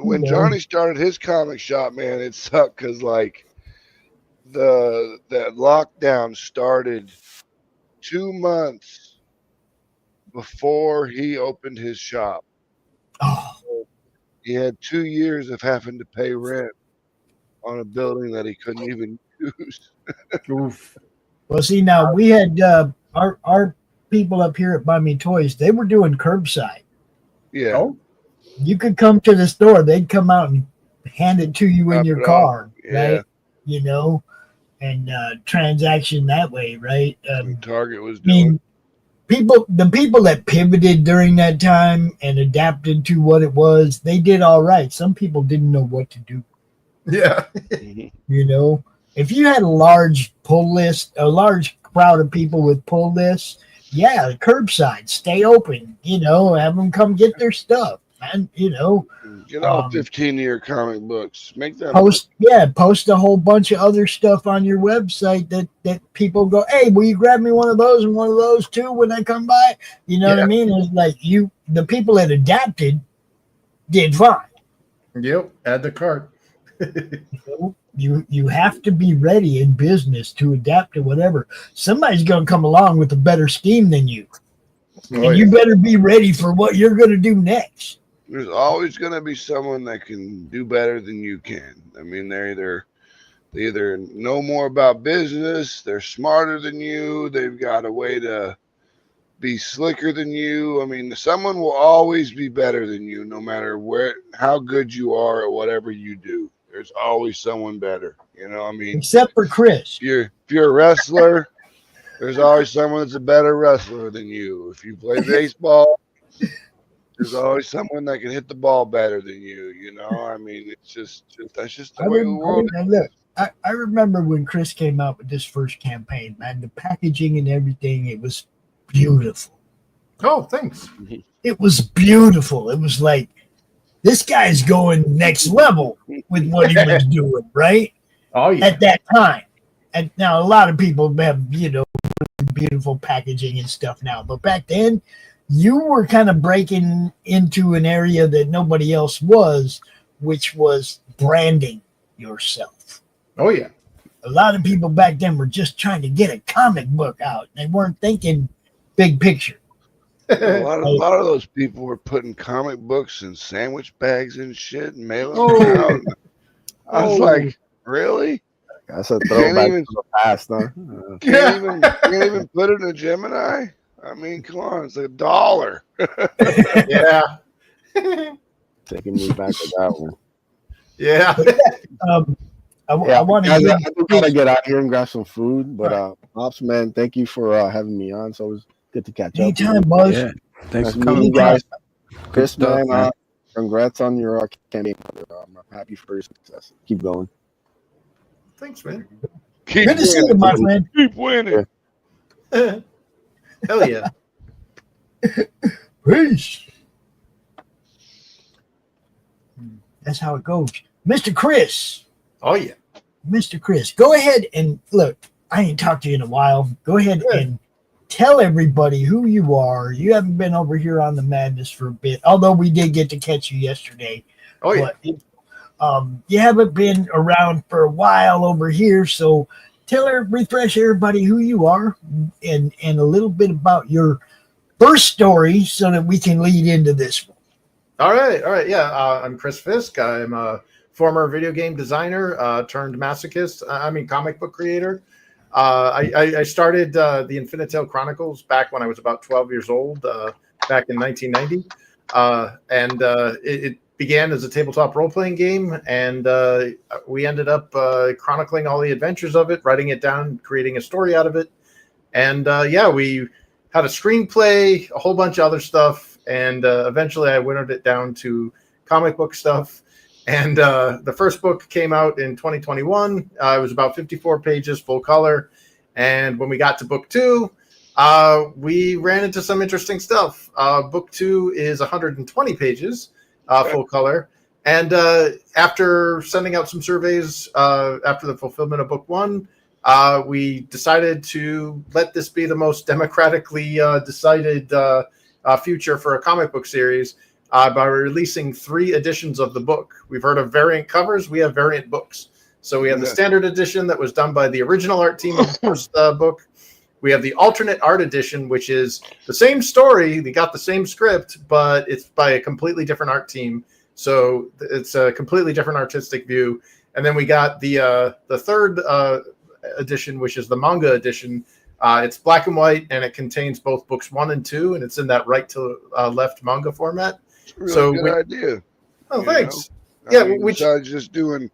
when Johnny started his comic shop, man, it sucked because like that lockdown started 2 months before he opened his shop. Oh. So he had 2 years of having to pay rent on a building that he couldn't even use. Oof. Well, see, now we had our people up here at Buy Me Toys. They were doing curbside. Yeah. Oh. You could come to the store. They'd come out and hand it to you in your car, right? You know, and transaction that way, right? Target was doing. The people that pivoted during that time and adapted to what it was, they did all right. Some people didn't know what to do. Yeah. You know, if you had a large pull list, a large crowd of people with pull lists, yeah, curbside, stay open, you know, have them come get their stuff. And, you know, get all 15-year comic books. Make them post a whole bunch of other stuff on your website that people go, hey, will you grab me one of those and one of those too when I come by? You know what I mean? It's like the people that adapted did fine. Yep, add the cart. You have to be ready in business to adapt to whatever. Somebody's going to come along with a better scheme than you. And you better be ready for what you're going to do next. There's always going to be someone that can do better than you can. I mean, they either know more about business, they're smarter than you, they've got a way to be slicker than you. I mean, someone will always be better than you, no matter how good you are at whatever you do. There's always someone better. You know, I mean, except for Chris. If you're a wrestler, there's always someone that's a better wrestler than you. If you play baseball, there's always someone that can hit the ball better than you. You know, I mean, that's just the way the world is. I remember when Chris came out with this first campaign, man, the packaging and everything, it was beautiful. Oh, thanks. It was beautiful. It was like, this guy's going next level with what he was doing, right? Oh, yeah. At that time. And now a lot of people have, you know, beautiful packaging and stuff now. But back then, you were kind of breaking into an area that nobody else was which was branding yourself. Oh yeah. A lot of people back then were just trying to get a comic book out. They weren't thinking big picture. A lot of those people were putting comic books in sandwich bags and shit and mailing them out. I was like, really? That's a throwback to the past, huh? Can't even put it in a Gemini? I mean, come on, it's $1. Yeah. Taking me back to that one. Yeah. I want to. I do gotta get out here and grab some food, but Pops, man, thank you for having me on. So it was good to catch up. Anytime, Buzz. Yeah. Thanks for Nice coming, meeting you guys. Good Chris, stuff, man, congrats on your campaign. I'm happy for your success. Keep going. Thanks, man. Good to see you, my friend. Keep winning. Hell yeah. Peace. That's how it goes. Mr. Chris. Oh yeah. Mr. Chris, go ahead and look. I ain't talked to you in a while. Go ahead and tell everybody who you are. You haven't been over here on the Madness for a bit, although we did get to catch you yesterday. Oh yeah. But, you haven't been around for a while over here, so refresh everybody who you are and a little bit about your first story so that we can lead into this one. All right. Yeah, I'm Chris Fisk. I'm a former video game designer turned masochist. Comic book creator. I started the Infinitel Chronicles back when I was about 12 years old, back in 1990. It began as a tabletop role-playing game, and we ended up chronicling all the adventures of it, writing it down, creating a story out of it. And we had a screenplay, a whole bunch of other stuff, and eventually I winnowed it down to comic book stuff. And the first book came out in 2021. It was about 54 pages, full color. And when we got to book 2, we ran into some interesting stuff. Book 2 is 120 pages, full color. And after sending out some surveys after the fulfillment of book 1, we decided to let this be the most democratically decided future for a comic book series by releasing 3 editions of the book. We've heard of variant covers. We have variant books. So we have the standard edition that was done by the original art team of the first book. We have the alternate art edition, which is the same story. They got the same script, but it's by a completely different art team. So it's a completely different artistic view. And then we got the third edition, which is the manga edition. It's black and white, and it contains both books 1 and 2, and it's in that right to left manga format. Really good idea. Oh, thanks. Besides just doing,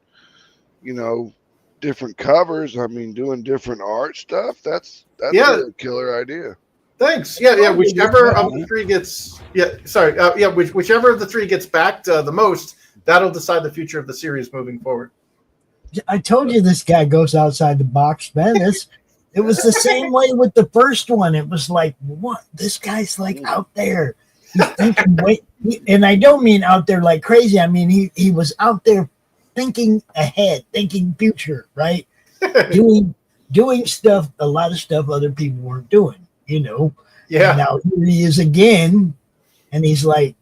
different covers, doing different art stuff. That's a killer idea. Thanks. Yeah. Whichever of the 3 gets, whichever of the 3 gets backed the most, that'll decide the future of the series moving forward. I told you this guy goes outside the box, man. It was the same way with the first one. It was like, what? This guy's like out there. He's thinking, and I don't mean out there like crazy. I mean, he was out there thinking ahead, thinking future, right? doing stuff, a lot of stuff other people weren't doing, Yeah. And now here he is again, and he's like,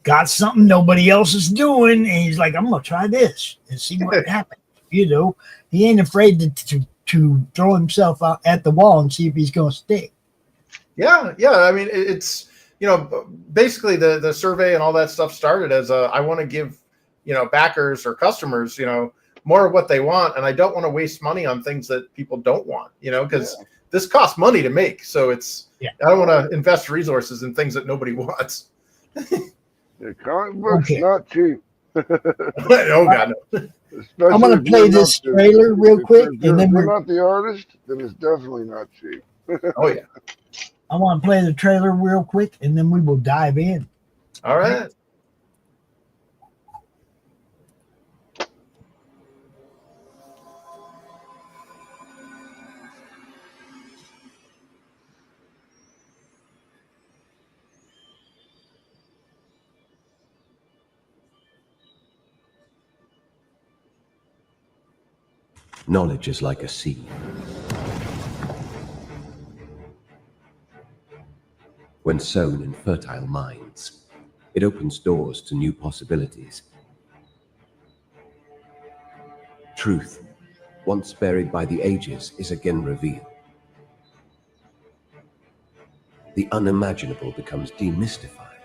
got something nobody else is doing, and he's like, I'm gonna try this and see what happens. He ain't afraid to throw himself out at the wall and see if he's gonna stick. Yeah. It's basically the survey and all that stuff started as I want to give backers or customers more of what they want, and I don't want to waste money on things that people don't want, because this costs money to make. So I don't want to invest resources in things that nobody wants. The comic book's not cheap. Oh God, no. I'm going to play this trailer real quick, and then we're not the artist, then it's definitely not cheap. Oh yeah. I want to play the trailer real quick, and then we will dive in. All right. Knowledge is like a seed. When sown in fertile minds, it opens doors to new possibilities. Truth, once buried by the ages, is again revealed. The unimaginable becomes demystified.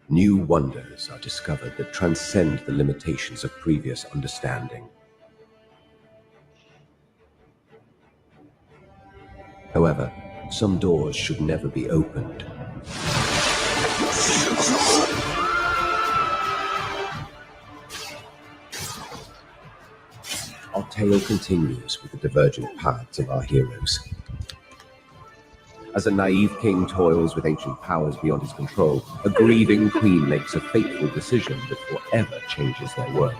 New wonders are discovered that transcend the limitations of previous understanding. However, some doors should never be opened. Our tale continues with the divergent paths of our heroes. As a naive king toils with ancient powers beyond his control, a grieving queen makes a fateful decision that forever changes their world.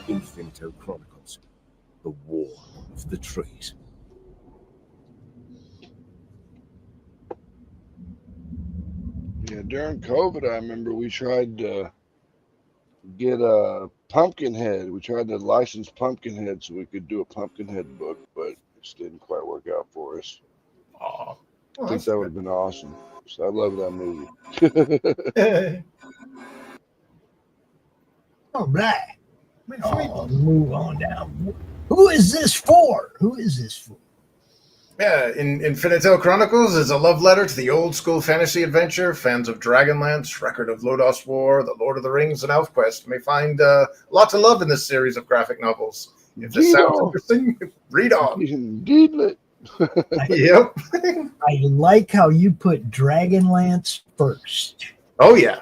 Infinito Chronicles, the War of the Trees. Yeah, during COVID, I remember we tried to get a Pumpkinhead. We tried to license Pumpkinhead so we could do a Pumpkinhead book, but it just didn't quite work out for us. Aw. I think that would have been awesome. So I love that movie. All right. I'll move on down. Who is this for? Who is this for? Yeah, Infinito Chronicles is a love letter to the old school fantasy adventure. Fans of Dragonlance, Record of Lodoss War, The Lord of the Rings, and ElfQuest may find lots of love in this series of graphic novels. If this sounds interesting, read on. Indeed. Yep. I like how you put Dragonlance first. Oh, yeah.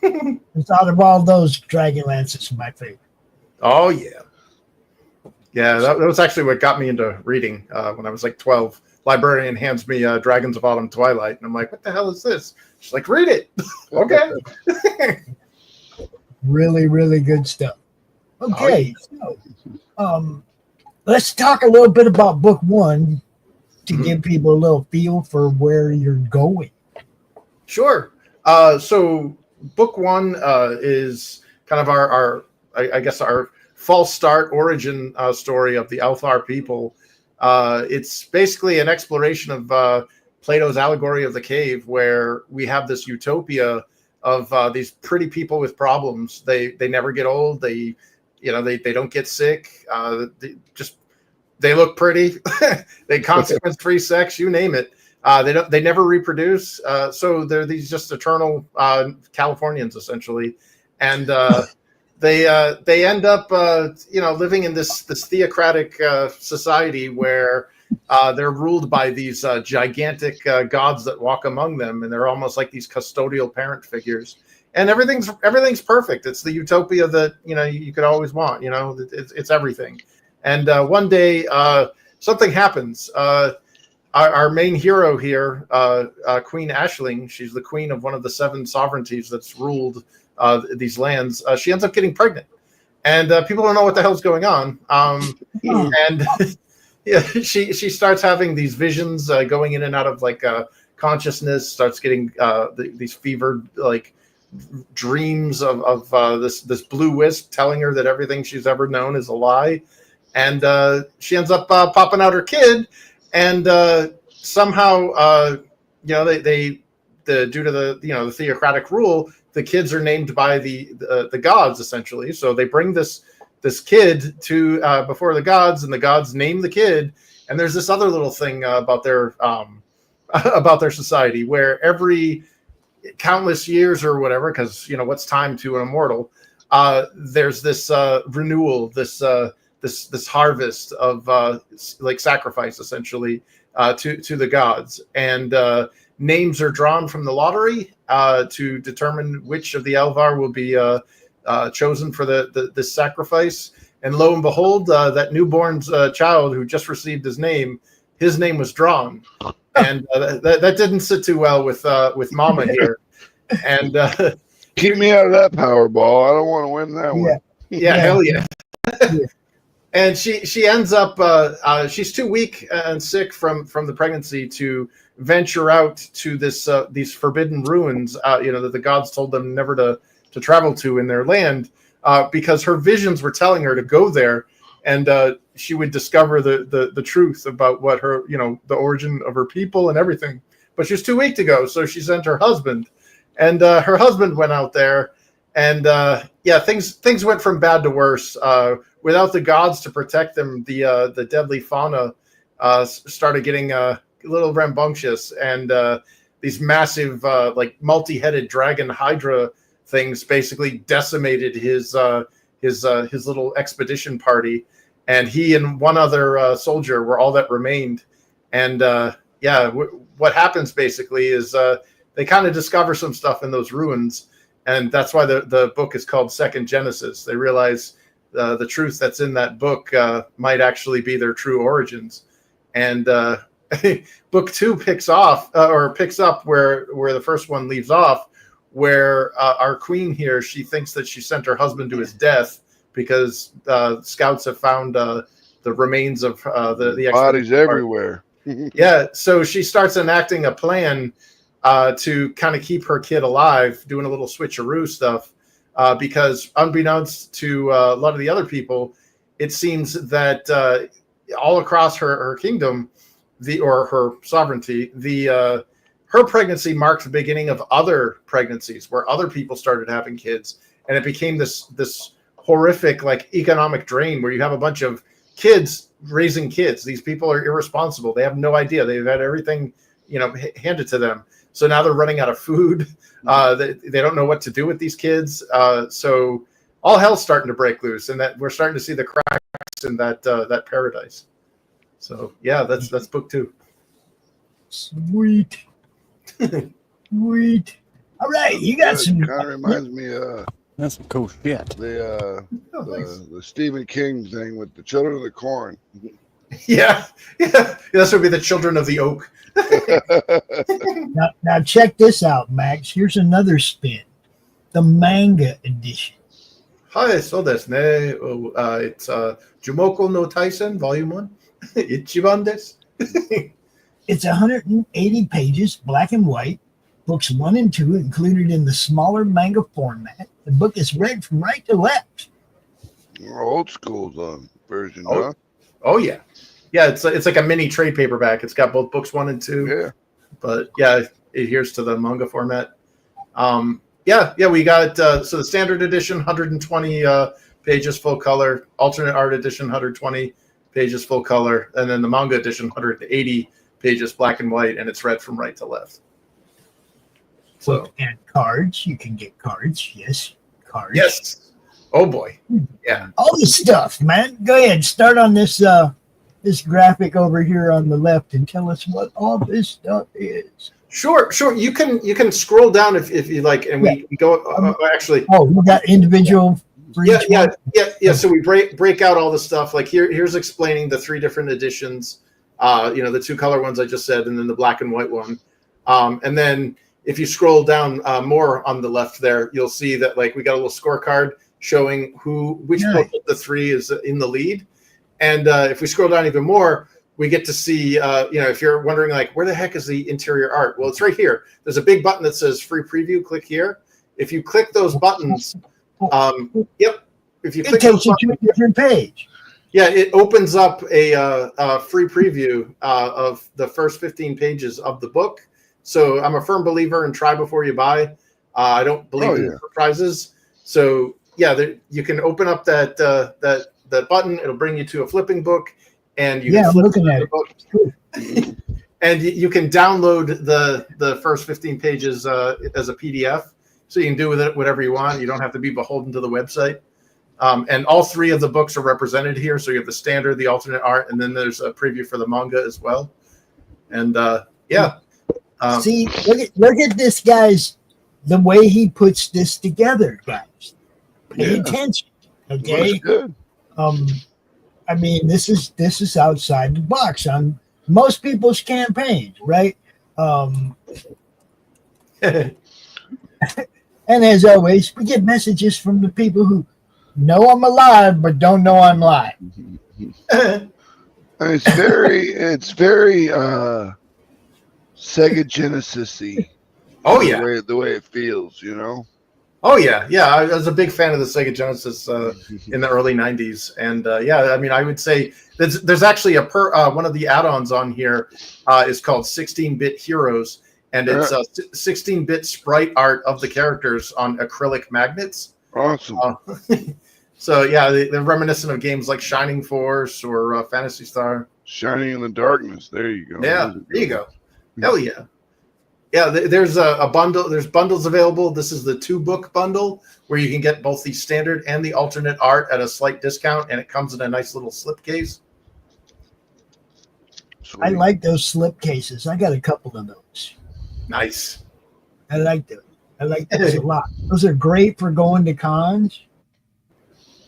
It's out of all those, Dragonlance is my favorite. Oh, yeah. Yeah, that was actually what got me into reading when I was like 12. Librarian hands me Dragons of Autumn Twilight, and I'm like, what the hell is this? She's like, read it. Okay. Really, really good stuff. Okay, so let's talk a little bit about book one to give people a little feel for where you're going. Sure. So book one is kind of our I guess our false start origin story of the Althar people. It's basically an exploration of Plato's allegory of the cave, where we have this utopia of these pretty people with problems. They never get old. They don't get sick. They look pretty. They consequence-free sex, you name it. They never reproduce. So they're these just eternal Californians essentially, and they end up living in this theocratic society where they're ruled by these gigantic gods that walk among them, and they're almost like these custodial parent figures. And everything's perfect. It's the utopia that you could always want. It's everything. And one day something happens. Our main hero here, Queen Aisling, she's the queen of one of the 7 sovereignties that's ruled these lands. She ends up getting pregnant, and people don't know what the hell's going on. And yeah, she starts having these visions, going in and out of consciousness. Starts getting these fevered dreams of this blue wisp telling her that everything she's ever known is a lie, and she ends up popping out her kid, and somehow they due to the theocratic rule, the kids are named by the gods essentially. So they bring this kid to before the gods, and the gods name the kid. And there's this other little thing about their society, where every countless years or whatever, because what's time to an immortal, there's this renewal, this harvest of sacrifice essentially to the gods, and names are drawn from the lottery to determine which of the Alvar will be chosen for this sacrifice. And lo and behold, that newborn child who just received his name was drawn, and that didn't sit too well with Mama here. And keep me out of that Powerball. I don't want to win that one. Yeah, hell yeah. And she ends up she's too weak and sick from the pregnancy to venture out to these forbidden ruins, that the gods told them never to travel to in their land, because her visions were telling her to go there, and she would discover the truth about what her, the origin of her people and everything. But she was too weak to go, so she sent her husband, and her husband went out there, and things went from bad to worse. Without the gods to protect them, the deadly fauna started getting a little rambunctious, and these massive, multi-headed dragon hydra things basically decimated his little expedition party, and he and one other soldier were all that remained. And what happens basically is they kind of discover some stuff in those ruins, and that's why the book is called Second Genesis. They realize the truth that's in that book might actually be their true origins. And book 2 picks up where the first one leaves off, where our queen here, she thinks that she sent her husband to his death because scouts have found the remains of the bodies everywhere. Yeah, so she starts enacting a plan to kind of keep her kid alive, doing a little switcheroo stuff, because unbeknownst to a lot of the other people, it seems that all across her kingdom, or her sovereignty, her pregnancy marked the beginning of other pregnancies where other people started having kids, and it became this horrific economic drain where you have a bunch of kids raising kids. These people are irresponsible. They have no idea. They've had everything handed to them. So now they're running out of food. They don't know what to do with these kids. So all hell's starting to break loose, and that we're starting to see the cracks in that paradise. So yeah, that's book 2. Sweet. Sweet. All right, you got some. Kind of reminds me of That's some cool shit. the Stephen King thing with the Children of the Corn. Yeah. This would be the Children of the Oak. Now check this out, Max. Here's another spin. The manga edition. Hi, so desu ne. It's Jumoko no Taisen, Volume 1. Ichiban desu. It's 180 pages, black and white. Books 1 and 2 included in the smaller manga format. The book is read from right to left. Old school version, huh? Oh yeah. It's like a mini trade paperback. It's got both books 1 and 2. Yeah. But yeah, it adheres to the manga format. We got so the standard edition 120 pages full color, alternate art edition 120 pages full color, and then the manga edition 180 pages black and white, and it's read from right to left. So And cards. You can get cards. Yes, cards. yes. Oh boy. Yeah. All this stuff, man. Go ahead. Start on this this graphic over here on the left and tell us what all this stuff is. Sure. You can scroll down if you like, and we go. Actually, we got individual. Yeah. So we break out all the stuff. Like here's explaining the 3 different editions. The 2 color ones I just said, and then the black and white one. And then if you scroll down more on the left there, you'll see that we got a little scorecard showing which book of the 3 is in the lead. And if we scroll down even more, we get to see, if you're wondering where the heck is the interior art? Well, it's right here. There's a big button that says free preview. Click here. If you click those buttons, if you click it takes you to a different page. Yeah, it opens up a free preview of the first 15 pages of the book. So I'm a firm believer in try before you buy. I don't believe in surprises. So you can open up that button. It'll bring you to a flipping book, and you can flip the book. And you can download the first 15 pages as a PDF, so you can do with it whatever you want. You don't have to be beholden to the website. And all 3 of the books are represented here. So you have the standard, the alternate art, and then there's a preview for the manga as well. And see, look at this guy's the way he puts this together, guys. Pay attention, okay? Good. I mean, this is outside the box on most people's campaigns, right? And as always, we get messages from the people who know I'm alive but don't know I'm live. It's very Sega Genesis-y. Oh yeah. The way it feels, you know. Oh yeah, yeah. I was a big fan of the Sega Genesis in the early '90s, and yeah, I mean, I would say there's actually one of the add-ons on here is called 16-bit Heroes, and it's 16-bit sprite art of the characters on acrylic magnets. Awesome. So yeah, they're reminiscent of games like Shining Force or Phantasy Star. Shining in the Darkness. There you go. Yeah, there you go. Hell yeah. Yeah, there's a bundle. There's bundles available. This is the 2-book bundle where you can get both the standard and the alternate art at a slight discount, and it comes in a nice little slipcase. I like those slip cases. I got a couple of those. Nice. I like them. I like those a lot. Those are great for going to cons.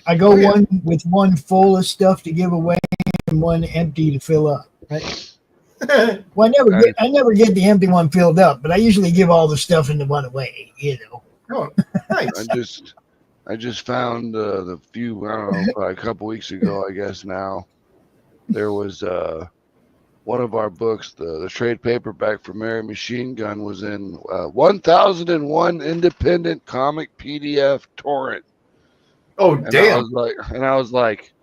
I go one with one full of stuff to give away and one empty to fill up. Right. Well, I never get the empty one filled up, but I usually give all the stuff in the one away. You know. Oh, nice. I just found the few. I don't know, probably a couple weeks ago, I guess now. There was one of our books, the trade paperback for Mary Machine Gun, was in 1001 independent comic PDF torrent. Oh, and damn! I was like,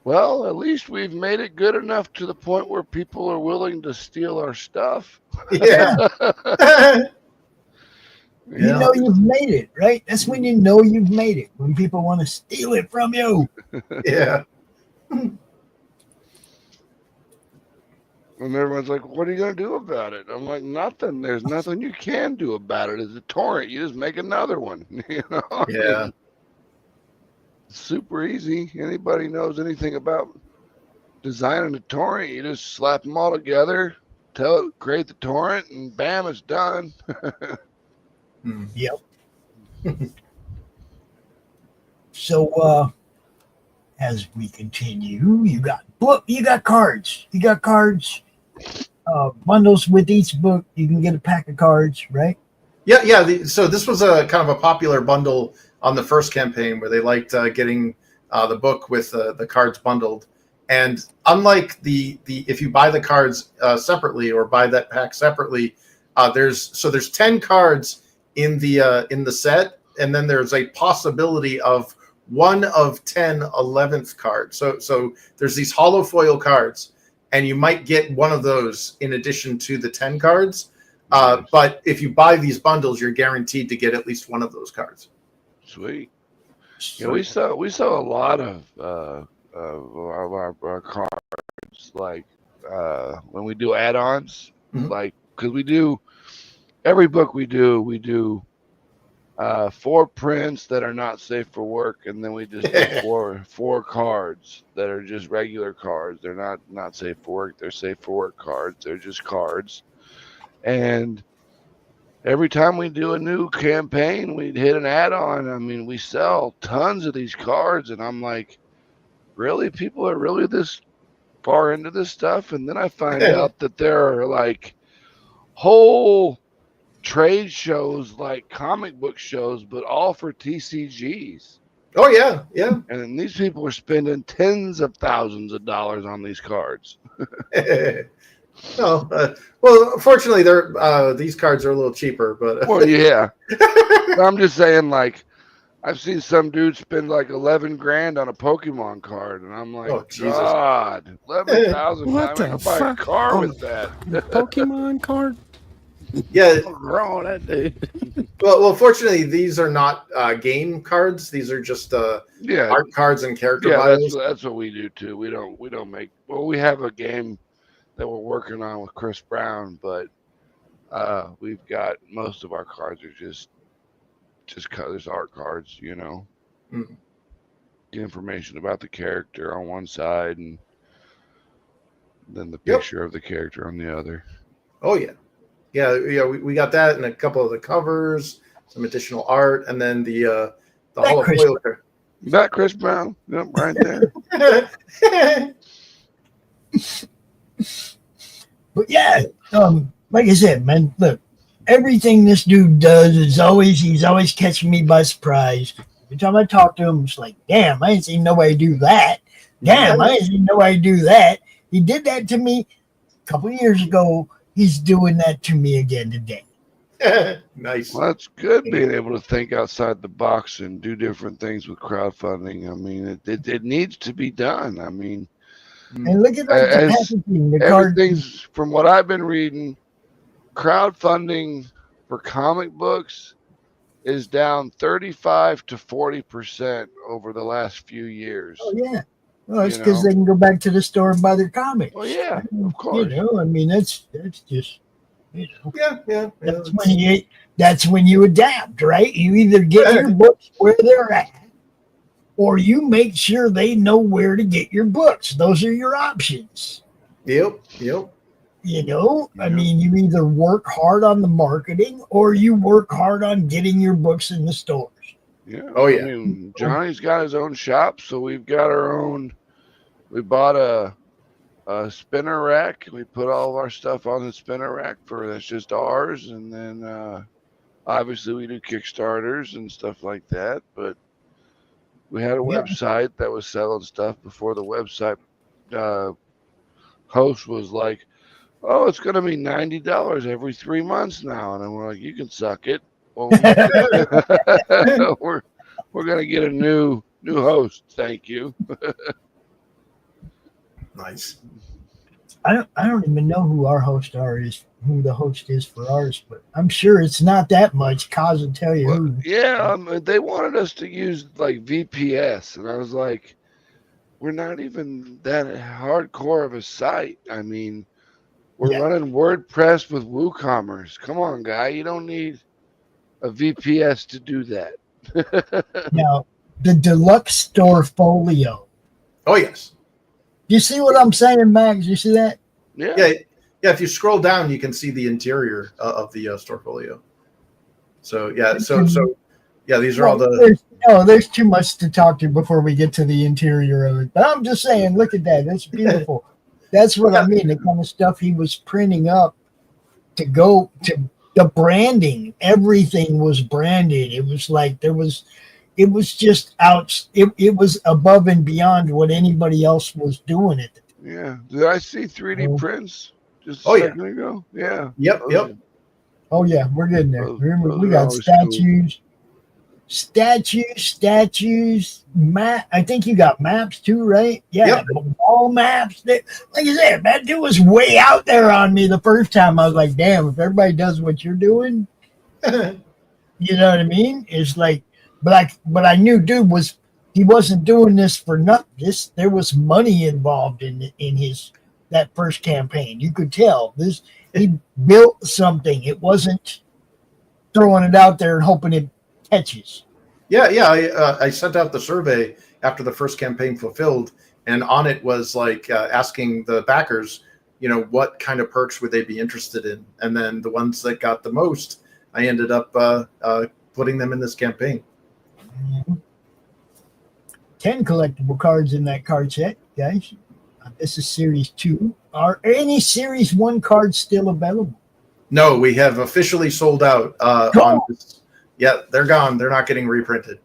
well, at least we've made it good enough to the point where people are willing to steal our stuff. Yeah. You know you've made it, right? That's when you know you've made it, when people want to steal it from you. Yeah. And everyone's like, what are you going to do about it? I'm like, nothing. There's nothing you can do about it. It's a torrent. You just make another one. You know? Yeah. It's super easy. Anybody knows anything about designing a torrent, you just slap them all together, tell it, create the torrent, and bam, it's done. Yep. So as we continue, you got cards. You got cards. Bundles with each book. You can get a pack of cards, right? Yeah. So this was a kind of a popular bundle on the first campaign where they liked getting the book with the cards bundled. And unlike the if you buy the cards separately or buy that pack separately, there's 10 cards in the set, and then there's a possibility of 1 of 10 11th cards. So there's these hollow foil cards, and you might get one of those in addition to the 10 cards. But if you buy these bundles, you're guaranteed to get at least one of those cards. Sweet. Yeah, we saw a lot of our cards, like when we do add-ons, like because we do every book we do 4 prints that are not safe for work, and then we just do four cards that are just regular cards. They're not safe for work. They're safe for work cards. They're just cards. And every time we do a new campaign, we'd hit an add-on. I mean, we sell tons of these cards, and I'm like, really? People are really this far into this stuff? And then I find out that there are like whole trade shows, like comic book shows, but all for TCGs. Oh yeah. And these people are spending tens of thousands of dollars on these cards. No, well, fortunately, these cards are a little cheaper, but well, yeah. I'm just saying, like, I've seen some dude spend like $11,000 on a Pokemon card, and I'm like, oh, Jesus. God, $11,000. What the I buy a fuck? car with that. The Pokemon card? Yeah. What's wrong with that dude? Well, fortunately, these are not game cards. These are just art cards and character bios. That's what we do too. We don't make. Well, we have a game that we're working on with Chris Brown, but we've got most of our cards are just there's art cards, you know. Get information about the character on one side, and then the picture of the character on the other. Oh yeah. We got that and a couple of the covers, some additional art, and then the hollow foil. That Chris Brown, yep, right there. But yeah, like I said, man, look, everything this dude does he's always catching me by surprise. Every time I talk to him, it's like, damn, I ain't seen nobody do that. Damn, I ain't seen nobody do that. He did that to me a couple of years ago. he's doing that to me again today. Nice. Well, that's good being able to think outside the box and do different things with crowdfunding. I mean, it needs to be done. I mean, And look at like the as packaging, the card. everything's from what I've been reading, crowdfunding for comic books is down 35 to 40% over the last few years. Oh yeah. Well, it's You because know? they can go back to the store and buy their comics. Well, yeah, You of course. know, I mean, that's just, you know, Yeah. that's when you adapt, right? You either get your books where they're at, or you make sure they know where to get your books. Those are your options. Yep. You know, I Yeah. mean, you either work hard on the marketing or you work hard on getting your books in the stores. Yeah. Oh, yeah. I mean, Johnny's got his own shop, so we've got our own. We bought a spinner rack. We put all of our stuff on the spinner rack that's just ours, and then obviously we do Kickstarters and stuff like that. But we had a website that was selling stuff before the website host was like, "Oh, it's going to be $90 every 3 months now," and then we're like, "You can suck it." Well, we're going to get a new host. Thank you. Nice. I don't even know who who the host is for ours, but I'm sure it's not that much. Cause will tell you who. Yeah, they wanted us to use like VPS, and I was like, we're not even that hardcore of a site. I mean, we're running WordPress with WooCommerce. Come on, guy, you don't need a VPS to do that. Now, the deluxe store folio. Oh yes. You see what I'm saying, Max? You see that? Yeah. If you scroll down, you can see the interior of the Storefolio. So these are all the. There's too much to talk to before we get to the interior of it. But I'm just saying, look at that. That's beautiful. That's what I mean. The kind of stuff he was printing up to go to the branding. Everything was branded. It was like it was just out. It was above and beyond what anybody else was doing it. Yeah. Did I see 3D prints just a second ago? Yeah. Yep. Oh yeah, we're getting there. Those We are got always statues, map. I think you got maps too, right? Yeah, wall maps. Like I said, man, it was way out there on me the first time. I was like, damn, if everybody does what you're doing, you know what I mean? It's like, but I knew dude he wasn't doing this for nothing. There was money involved in that first campaign. You could tell he built something. It wasn't throwing it out there and hoping it catches. I sent out the survey after the first campaign fulfilled, and on it was like asking the backers, what kind of perks would they be interested in, and then the ones that got the most, I ended up putting them in this campaign. 10 collectible cards in that card set, guys. This is Series 2. Are any Series 1 cards still available? No, we have officially sold out. On this. Yeah, they're gone. They're not getting reprinted.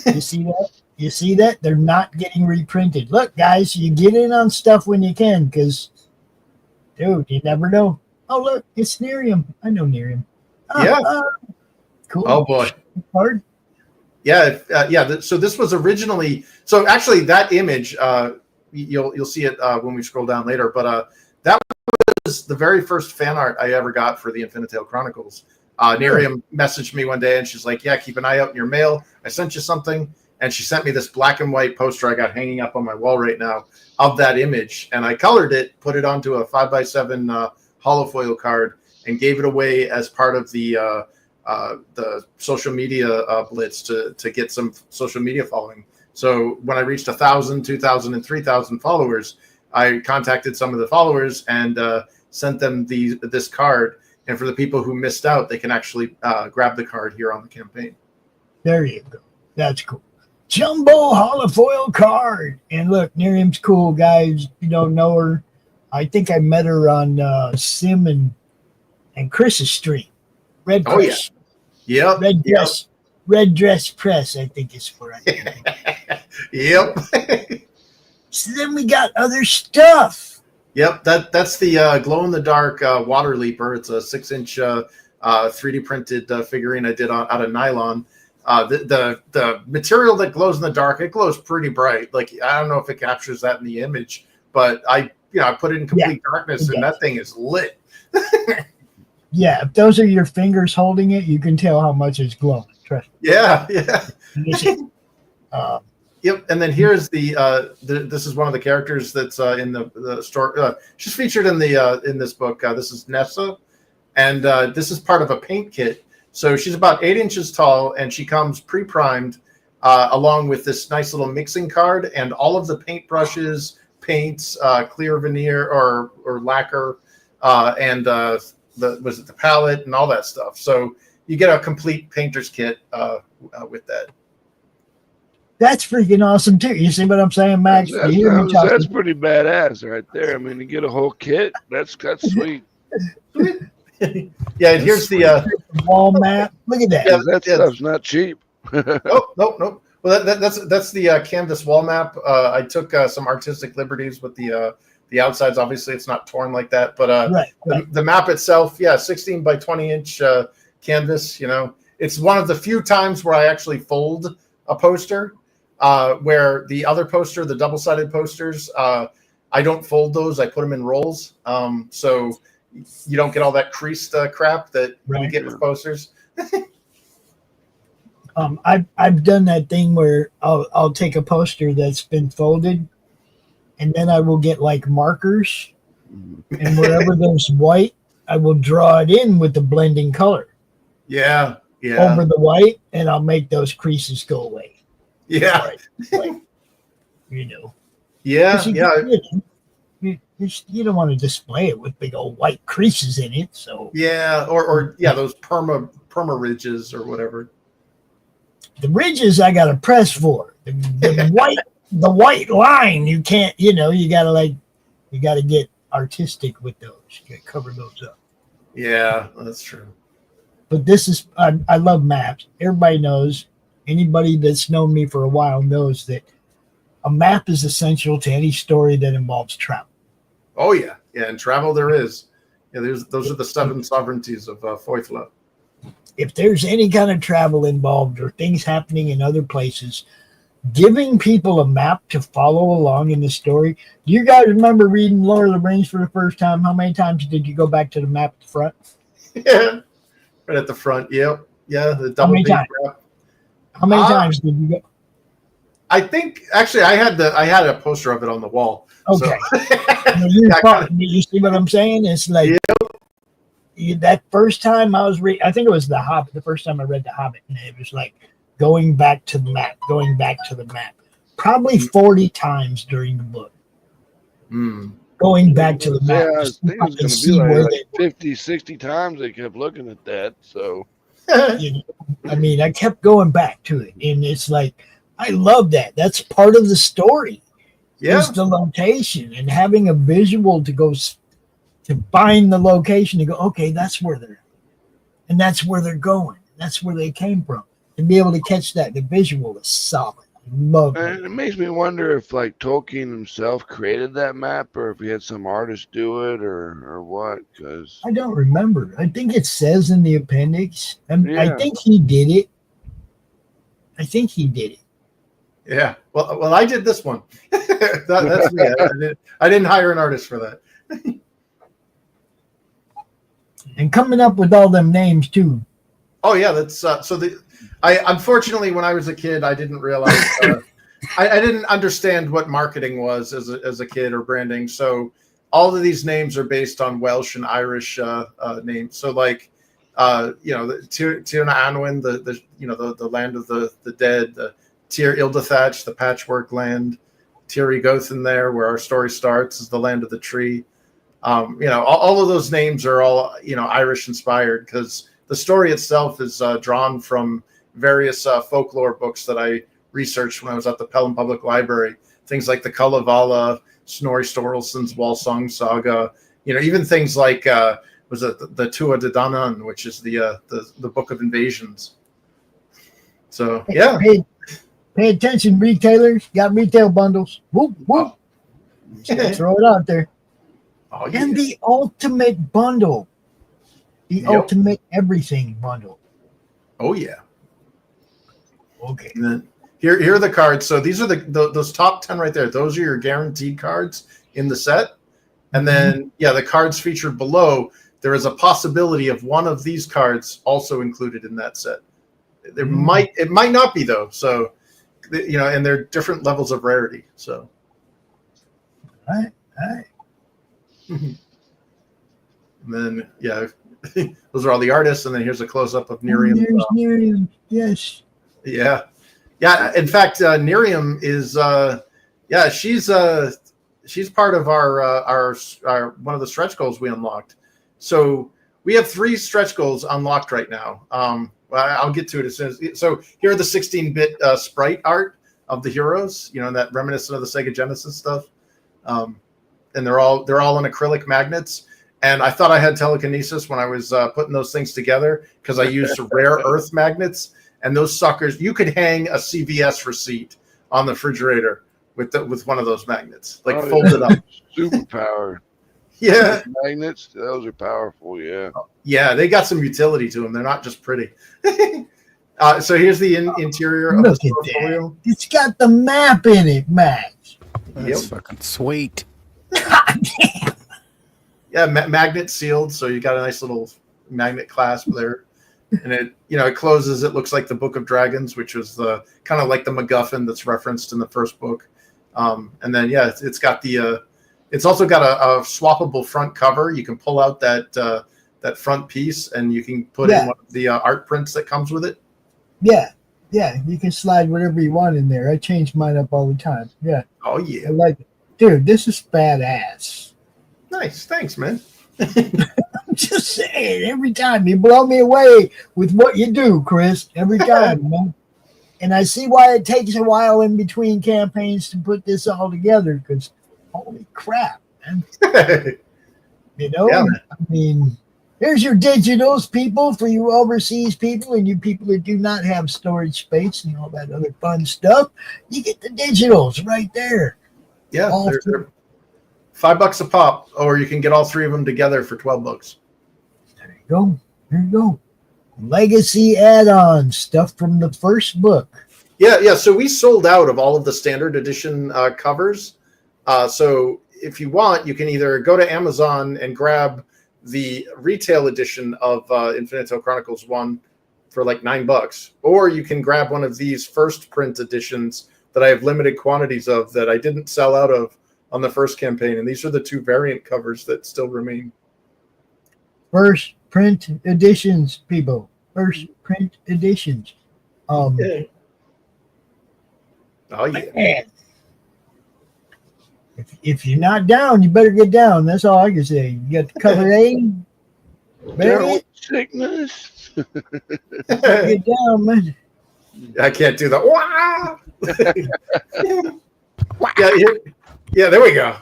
You see that? You see that? They're not getting reprinted. Look, guys, you get in on stuff when you can because, dude, you never know. Oh, look, it's Nerium. I know Nerium. Cool. Oh, boy. Card. Yeah. So this was originally. So actually, that image, you'll see it when we scroll down later. But that was the very first fan art I ever got for the Infinitale Chronicles. Nerium messaged me one day and she's like, "Yeah, keep an eye out in your mail. I sent you something." And she sent me this black and white poster I got hanging up on my wall right now of that image. And I colored it, put it onto a 5x7 holofoil card, and gave it away as part of the social media blitz to get some social media following. So when I reached 1,000, 2,000, and 3,000 followers, I contacted some of the followers and sent them this card. And for the people who missed out, they can actually grab the card here on the campaign. There you go. That's cool. Jumbo holofoil card. And look, Nerium's cool, guys. If you don't know her, I think I met her on Sim and Chris's stream. Red Press. Yep. Red Dress Press, I think is for it. Yep. So then we got other stuff. Yep, that's the glow in the dark water leaper. It's a 6-inch 3D printed figurine I did out of nylon. The material that glows in the dark, it glows pretty bright. Like I don't know if it captures that in the image, but I put it in complete darkness, and that thing is lit. Yeah, if those are your fingers holding it, you can tell how much it's glowing. Trust me. Yeah. Yep, and then here's this is one of the characters that's in the story. She's featured in this book. This is Nessa, and this is part of a paint kit. So she's about 8 inches tall, and she comes pre-primed along with this nice little mixing card and all of the paint brushes, paints, clear veneer or lacquer, and the palette and all that stuff. So you get a complete painter's kit with that. That's freaking awesome too. You see what I'm saying, Max? That's pretty badass right there. I mean, to get a whole kit, that's sweet. Yeah, and here's the wall map. Look at that. Yeah, that stuff's not cheap. Nope. Well, that's the canvas wall map. I took some artistic liberties with the outsides. Obviously, it's not torn like that, but right. The map itself, 16 by 20 inch canvas. It's one of the few times where I actually fold a poster. Where the other poster, the double-sided posters, I don't fold those. I put them in rolls, so you don't get all that creased crap that you get with posters. I've done that thing where I'll take a poster that's been folded, and then I will get like markers, and wherever there's white, I will draw it in with the blending color. Yeah. Over the white, and I'll make those creases go away. Yeah. Like, Yeah. You don't want to display it with big old white creases in it. So or those perma ridges or whatever. The ridges I got a press for. The white line you can't. You got to get artistic with those. You got to cover those up. Yeah, that's true. But this is I love maps. Everybody knows. Anybody that's known me for a while knows that a map is essential to any story that involves travel. Oh, yeah. Yeah, and travel there is. Yeah, those are the 7 sovereignties of Foyfla. If there's any kind of travel involved or things happening in other places, giving people a map to follow along in the story. Do you guys remember reading Lord of the Rings for the first time? How many times did you go back to the map at the front? Yeah, right at the front. Yep. Yeah, the double page map. How many times did you go? I think actually I had a poster of it on the wall. Okay. So. You see what I'm saying? It's like that first time I was I think it was The Hobbit, the first time I read The Hobbit, and it was like going back to the map. Probably 40 times during the book. Going back to the map. Yeah, I think it was going to be like 50, 60 times they kept looking at that. So. I mean, I kept going back to it, and it's like I love that. That's part of the story. Is the location and having a visual to go to find the location to go. Okay, that's where they're, and that's where they're going. That's where they came from. To be able to catch that, the visual is solid. I love it. And it makes me wonder if like Tolkien himself created that map, or if he had some artist do it, or what. Because I don't remember. I think it says in the appendix. I think he did it. Yeah. Well, I did this one. That's me. I didn't hire an artist for that. And coming up with all them names too. Oh yeah, that's I unfortunately when I was a kid I didn't realize I didn't understand what marketing was as a kid or branding. So all of these names are based on Welsh and Irish names. So like Tirna Anwen, the land of the dead, Tir Ildathach, the patchwork land, Tir Gothen there, where our story starts, is the land of the tree. All of those names are all Irish inspired because the story itself is drawn from various folklore books that I researched when I was at the Pelham Public Library. Things like the Kalevala, Snorri Sturluson's Walsong Saga. Even things like was it the Tua de Danann, which is the book of invasions. So yeah. Pay attention, retailers. Got retail bundles. Whoop whoop. Throw it out there. Oh yeah. And the ultimate bundle. The Yep. ultimate everything bundle. Oh yeah. Okay. And then here are the cards. So these are those top 10 right there. Those are your guaranteed cards in the set. And then the cards featured below, there is a possibility of one of these cards also included in that set. It might not be though. So and they're different levels of rarity. So All right. and then those are all the artists, and then here's a close-up of Nerium. There's Nerium. Yes. Yeah. In fact, Nerium is she's part of our one of the stretch goals we unlocked. So we have 3 stretch goals unlocked right now. I'll get to it as soon as. So here are the 16-bit sprite art of the heroes. That reminiscent of the Sega Genesis stuff. And they're all on acrylic magnets. And I thought I had telekinesis when I was putting those things together because I used rare earth magnets. And those suckers, you could hang a CVS receipt on the refrigerator with one of those magnets, folded up. Superpower. Yeah. Magnets, those are powerful. Yeah. Yeah, they got some utility to them. They're not just pretty. So here's the interior of Look the at portfolio. that. It's got the map in it, Max. That's fucking sweet. Damn. Yeah, magnet sealed, so you got a nice little magnet clasp there, and it closes. It looks like the Book of Dragons, which was the kind of like the MacGuffin that's referenced in the first book. And then it's got it's also got a swappable front cover. You can pull out that front piece, and you can put in one of the art prints that comes with it. Yeah, you can slide whatever you want in there. I change mine up all the time. Yeah. Oh yeah, I like it. Dude, this is badass. Nice, thanks, man. I'm just saying, every time you blow me away with what you do, Chris. Every time, man. And I see why it takes a while in between campaigns to put this all together, because holy crap, man. Yeah, man. I mean, here's your digitals, people, for you overseas people and you people that do not have storage space and all that other fun stuff. You get the digitals right there. Yeah, they're $5 a pop, or you can get all 3 of them together for $12. There you go. Legacy add-ons, stuff from the first book. Yeah. So we sold out of all of the standard edition covers. So if you want, you can either go to Amazon and grab the retail edition of Infinito Chronicles 1 for like $9, or you can grab one of these first print editions that I have limited quantities of that I didn't sell out of on the first campaign. And these are the 2 variant covers that still remain. First print editions, people. First print editions. Oh yeah. Man. If you're not down, you better get down. That's all I can say. You got the cover A. Down sickness. Get down, man. I can't do that. Yeah, there we go.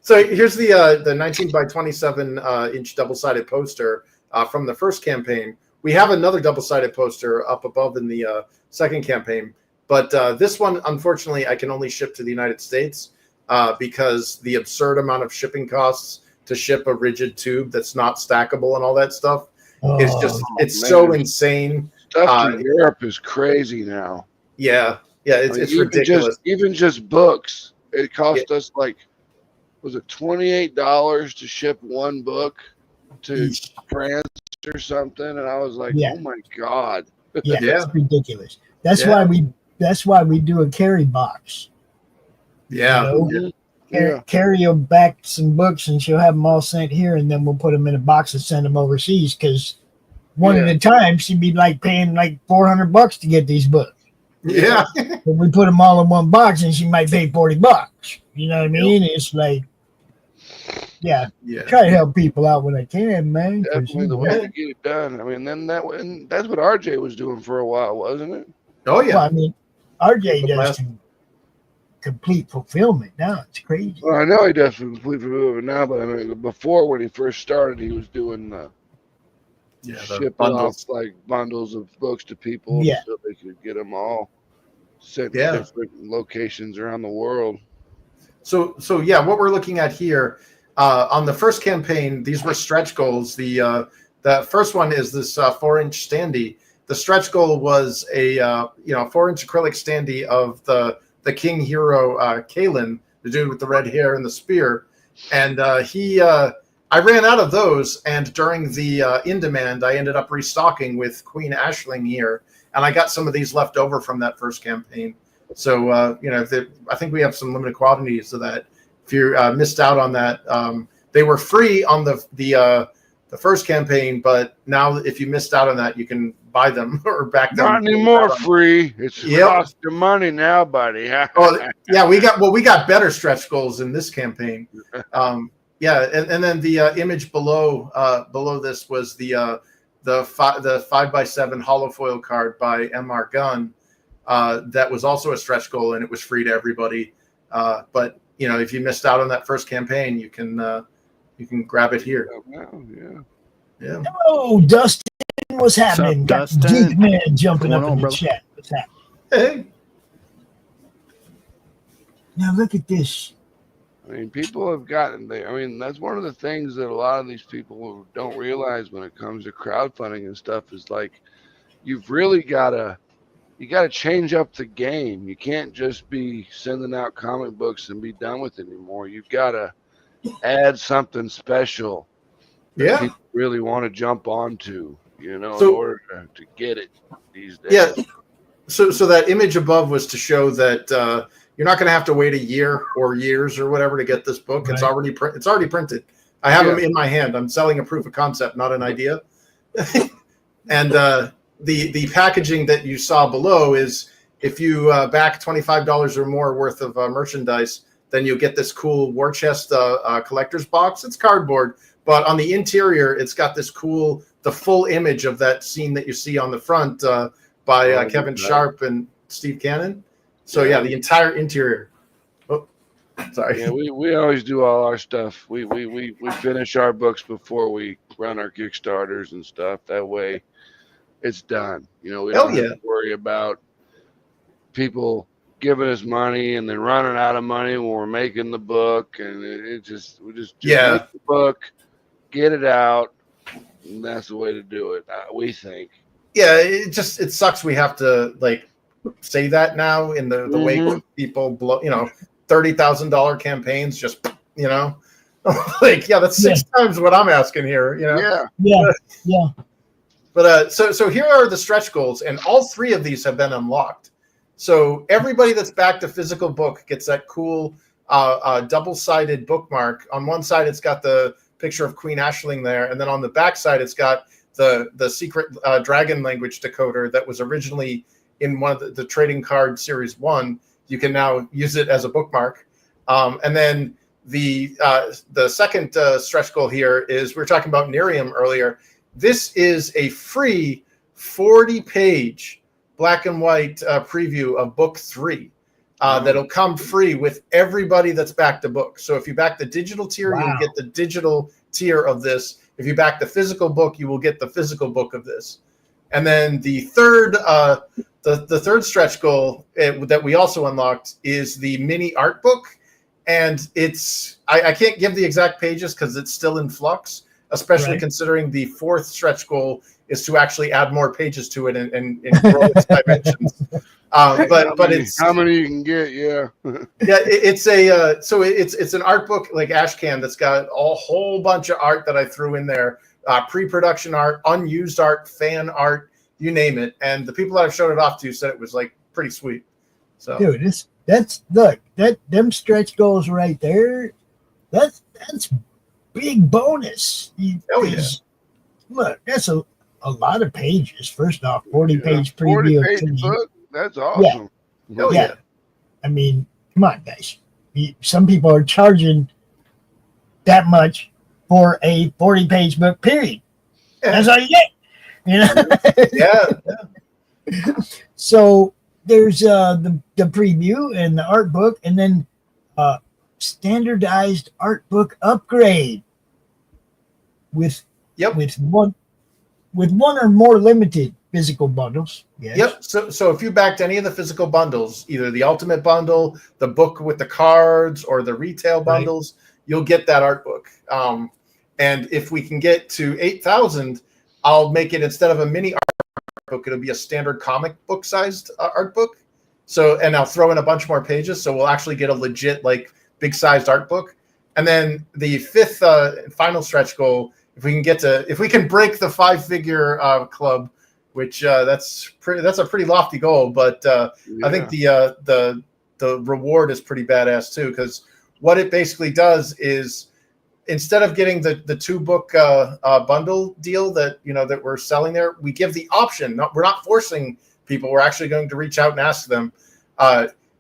So here's the 19 by 27 inch double-sided poster from the first campaign. We have another double-sided poster up above in the second campaign, but this one, unfortunately, I can only ship to the United States because the absurd amount of shipping costs to ship a rigid tube that's not stackable and all that stuff is just so insane. Stuff in Europe is crazy now. Yeah, it's ridiculous. Even just books. It cost us was it $28 to ship one book to France or something? And I was like, oh my God. Yeah, it's ridiculous. That's why we do a carry box. Yeah. Carry her back some books and she'll have them all sent here, and then we'll put them in a box and send them overseas, because one at a time she'd be paying $400 to get these books. Yeah. But we put them all in one box and she might pay $40. You know what I mean? It's try to help people out when I can, man. Definitely the way to get it done. I mean, that's what RJ was doing for a while, wasn't it? Oh yeah. Well, I mean, RJ does complete fulfillment now. It's crazy. Well, I know he does complete fulfillment now, but I mean, before, when he first started, he was doing shipping off bundles of books to people so they could get them all sent to different locations around the world. So what we're looking at here, On the first campaign, these were stretch goals. The first one is this 4-inch standee. The stretch goal was a 4-inch acrylic standee of the king hero Kalen, the dude with the red hair and the spear, and I ran out of those, and during the in demand, I ended up restocking with Queen Aisling here, and I got some of these left over from that first campaign. So I think we have some limited quantities of that. If you missed out on that, they were free on the first campaign, but now if you missed out on that, you can buy them or back them. Not anymore free. It's cost your money now, buddy. Oh yeah, we got better stretch goals in this campaign. Yeah, and then the image below this was the 5x7 hollow foil card by MR Gunn. That was also a stretch goal, and it was free to everybody. But if you missed out on that first campaign, you can grab it here. Yeah. Oh, Dustin, what's happening? What's up, Got Dustin? Geek Man jumping What's up going in the on, chat. What's happening? Hey. Now look at this. I mean, people have gotten there. I mean, that's one of the things that a lot of these people don't realize when it comes to crowdfunding and stuff is like, you've really got to change up the game. You can't just be sending out comic books and be done with it anymore. You've got to add something special that people really want to jump onto, in order to get it these days. Yeah. So that image above was to show that you're not going to have to wait a year or years or whatever to get this book. Right. It's already printed. I have them in my hand. I'm selling a proof of concept, not an idea. And the packaging that you saw below is if you back $25 or more worth of merchandise, then you'll get this cool war chest collector's box. It's cardboard, but on the interior, it's got this the full image of that scene that you see on the front by Kevin Sharp and Steve Cannon. So the entire interior. Oh, sorry. Yeah, we always do all our stuff. We finish our books before we run our Kickstarters and stuff. That way, it's done. We don't have to worry about people giving us money and then running out of money when we're making the book. And we just make the book, get it out, and that's the way to do it. We think. Yeah, it sucks. We have to say that now in the way people blow, $30,000 campaigns, just that's 6 times what I'm asking here. Yeah. But so here are the stretch goals, and all 3 of these have been unlocked. So everybody that's backed a physical book gets that cool double-sided bookmark. On one side, it's got the picture of Queen Aisling there, and then on the back side, it's got the secret dragon language decoder that was originally in one of the trading card series 1. You can now use it as a bookmark. And then the second stretch goal here is, we were talking about Nerium earlier. This is a free 40-page black and white preview of book 3 that'll come free with everybody that's backed a book. So if you back the digital tier, you'll get the digital tier of this. If you back the physical book, you will get the physical book of this. And then the third the third stretch goal that we also unlocked is the mini art book. And it's I can't give the exact pages because it's still in flux, especially considering the 4th stretch goal is to actually add more pages to it and grow its dimensions. But it's how many you can get, it's a it's an art book like Ashcan that's got a whole bunch of art that I threw in there, pre-production art, unused art, fan art, you name it. And the people that I've showed it off to said it was pretty sweet. So dude, them stretch goals right there, that's big bonus. Look, that's a lot of pages. First off, 40-page preview. 40-page book? That's awesome. Yeah. I mean, come on, guys. Some people are charging that much for a 40-page book, period. That's all you get. Yeah. So there's the preview and the art book, and then standardized art book upgrade with one or more limited physical bundles. Yes. Yep. So if you backed any of the physical bundles, either the ultimate bundle, the book with the cards, or the retail bundles, you'll get that art book. And if we can get to 8,000, I'll make it, instead of a mini art book, it'll be a standard comic book sized art book. So, and I'll throw in a bunch more pages. So we'll actually get a legit, like, big sized art book. And then the fifth final stretch goal, if we can break the 5-figure club, which that's a pretty lofty goal, but I think the reward is pretty badass too, because what it basically does is, instead of getting the 2-book bundle deal that we're selling there, we give the option. We're not forcing people. We're actually going to reach out and ask them.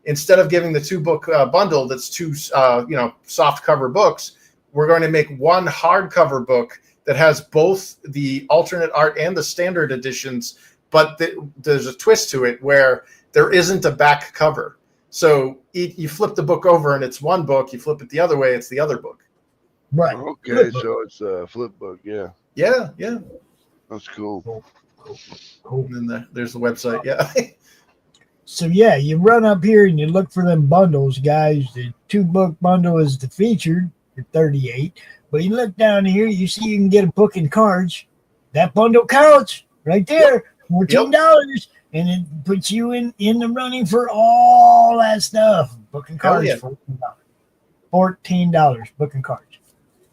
Instead of giving the 2-book bundle that's 2 soft cover books, we're going to make one hardcover book that has both the alternate art and the standard editions, but there's a twist to it where there isn't a back cover. So you flip the book over and it's one book. You flip it the other way, it's the other book. Right. Okay, so it's a flip book. Yeah. Yeah. That's cool. Cool. And then there's the website. Yeah. So yeah, you run up here and you look for them bundles, guys. The 2-book bundle is the featured for $38. But you look down here, you see you can get a book and cards. That bundle counts right there, $14, and it puts you in the running for all that stuff. Book and cards, $14. Book and cards.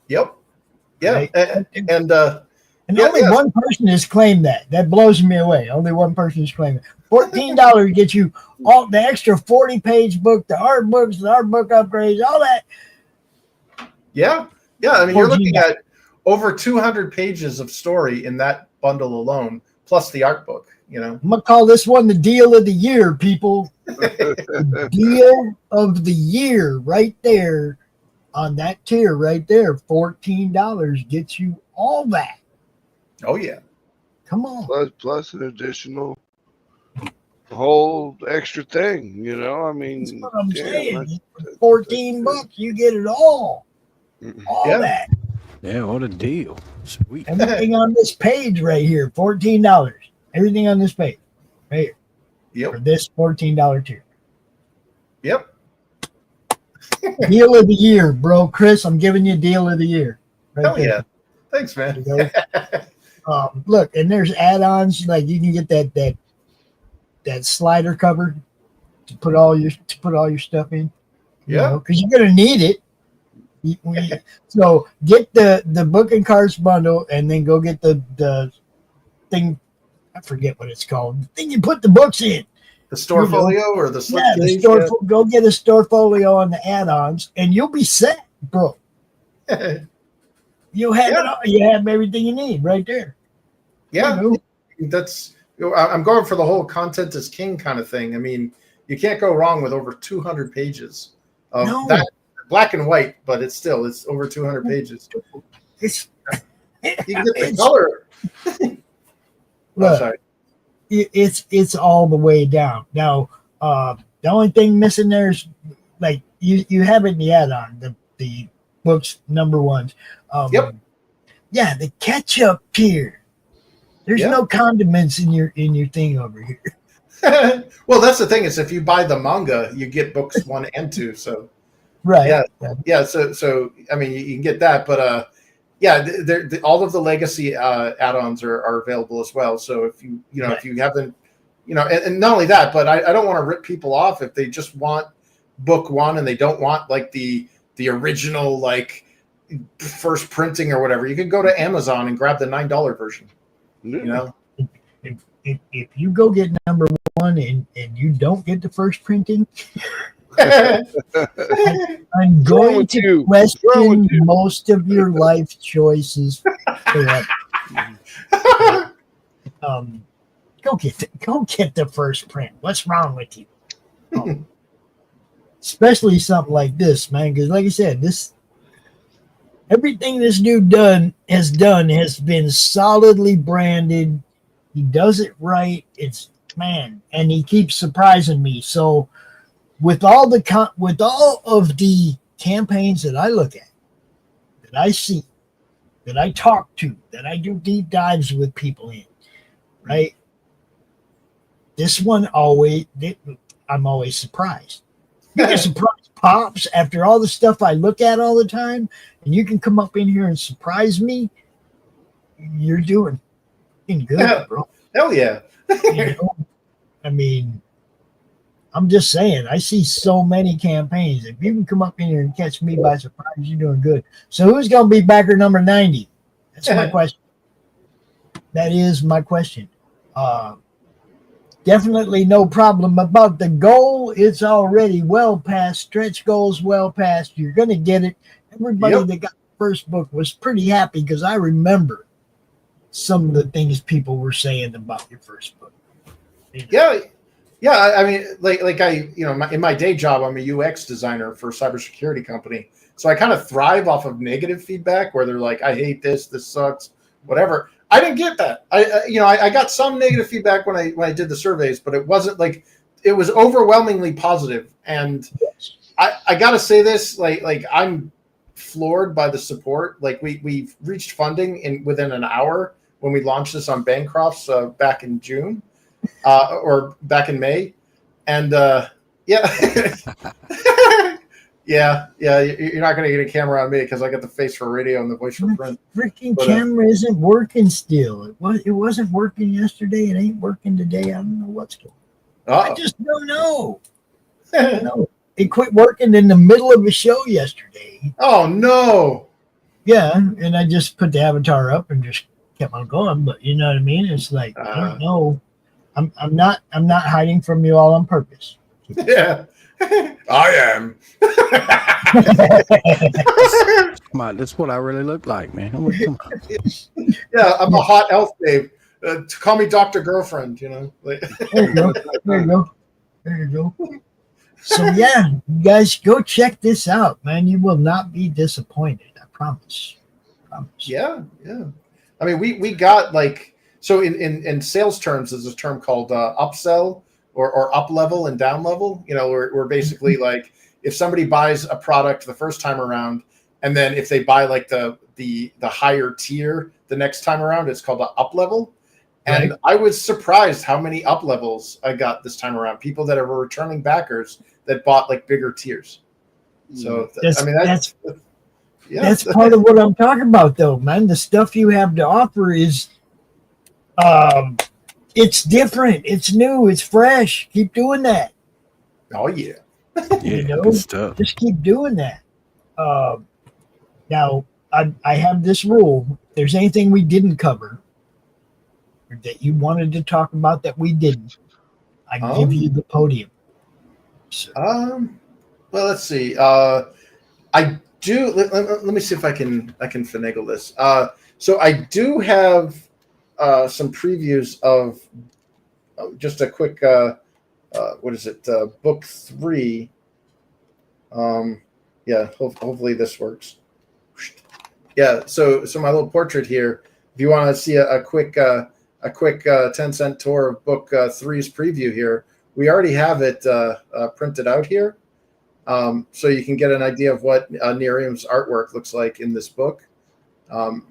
Yep. Yeah. Right? And only one person has claimed that. That blows me away. Only one person has claimed it. $14 gets you all the extra 40-page book, the art books, the art book upgrades, all that. Yeah. I mean, you're looking at over 200 pages of story in that bundle alone, plus the art book. I'm gonna call this one the deal of the year, people. The deal of the year, right there, on that tier, right there. $14 gets you all that. Oh yeah, come on. Plus an additional whole extra thing. I mean, that's what I'm saying. For $14, you get it all. All that. Yeah, what a deal. Sweet. Everything on this page right here, $14. Everything on this page right here. Yep. For this $14 tier. Yep. Deal of the year, bro. Chris, I'm giving you deal of the year. Right Hell there. Yeah. Thanks, man. Look, and there's add-ons, like you can get that slider cover to put all your stuff in. Yeah. Because you're gonna need it. So get the book and cards bundle, and then go get the thing. I forget what it's called. The thing you put the books in. The store folio or the slip case? Go get a store folio on the add-ons, and you'll be set, bro. You have it all. You have everything you need right there. Yeah, that's. I'm going for the whole content is king kind of thing. I mean, you can't go wrong with over 200 pages of that. Black and white, but it's over 200 pages. You can get the color. Look, sorry. It's all the way down. Now, the only thing missing there is, like, you have it in the add-on, the books number ones. Yep. Yeah, the ketchup tier. There's no condiments in your thing over here. Well, that's the thing, is if you buy the manga, you get books 1 and 2. So. Right. Yeah. So I mean, you can get that, but all of the legacy add-ons are available as well. So if if you haven't, and not only that, but I don't want to rip people off if they just want book 1 and they don't want like the original like first printing or whatever. You can go to Amazon and grab the $9 version. If you go get number 1 and you don't get the first printing. I'm going to question most of your life choices. Go get the first print. What's wrong with you? Especially something like this, man. Because, like I said, everything this dude has been solidly branded. He does it right. And he keeps surprising me. So. With all of the campaigns that I look at, that I see, that I talk to, that I do deep dives with people in, right? This one I'm always surprised. You get surprised pops after all the stuff I look at all the time, and you can come up in here and surprise me, you're doing good, bro. Hell yeah. You know? I mean, I'm just saying, I see so many campaigns. If you can come up in here and catch me by surprise, you're doing good. So who's going to be backer number 90? That's my question. That is my question. Definitely no problem about the goal. It's already well past. Stretch goals well past. You're going to get it. Everybody that got the first book was pretty happy because I remember some of the things people were saying about your first book. You know? Yeah. I mean, like I, in my day job, I'm a UX designer for a cybersecurity company. So I kind of thrive off of negative feedback where they're like, I hate this sucks, whatever. I didn't get that. I got some negative feedback when I did the surveys, but it wasn't like, it was overwhelmingly positive. And I got to say this, like I'm floored by the support. Like we've reached funding within an hour when we launched this on Bancroft's back in June. Or back in May, and yeah, you're not going to get a camera on me because I got the face for radio and the voice for print. Freaking camera isn't working still. It wasn't working yesterday. It ain't working today. I don't know what's going on. I just don't know. It quit working in the middle of a show yesterday. Oh no! Yeah, and I just put the avatar up and just kept on going. But you know what I mean? It's like I don't know. I'm not hiding from you all on purpose. Yeah, I am. Come on, that's what I really look like, man. Come on. Yeah, I'm a hot elf babe. Call me Dr. Girlfriend, There you go. There you go. So yeah, you guys go check this out, man. You will not be disappointed. I promise. Yeah. I mean, we got like. So in sales terms, there's a term called upsell or up level and down level. We're basically like if somebody buys a product the first time around, and then if they buy like the higher tier the next time around, it's called an up level. And right. I was surprised how many up levels I got this time around. People that are returning backers that bought like bigger tiers. So that's part of what I'm talking about, though, man. The stuff you have to offer is. It's different. It's new. It's fresh. Keep doing that. Oh yeah. Good stuff. Just keep doing that. Now I have this rule. If there's anything we didn't cover or that you wanted to talk about that we didn't, I give you the podium. So. Well, let's see. I do. Let me see if I can finagle this. So I do have. Some previews of just a quick book 3. Hopefully this works. Yeah, so my little portrait here, if you want to see a quick 10-cent tour of book 3's preview here, we already have it printed out here, so you can get an idea of what Nerium's artwork looks like in this book.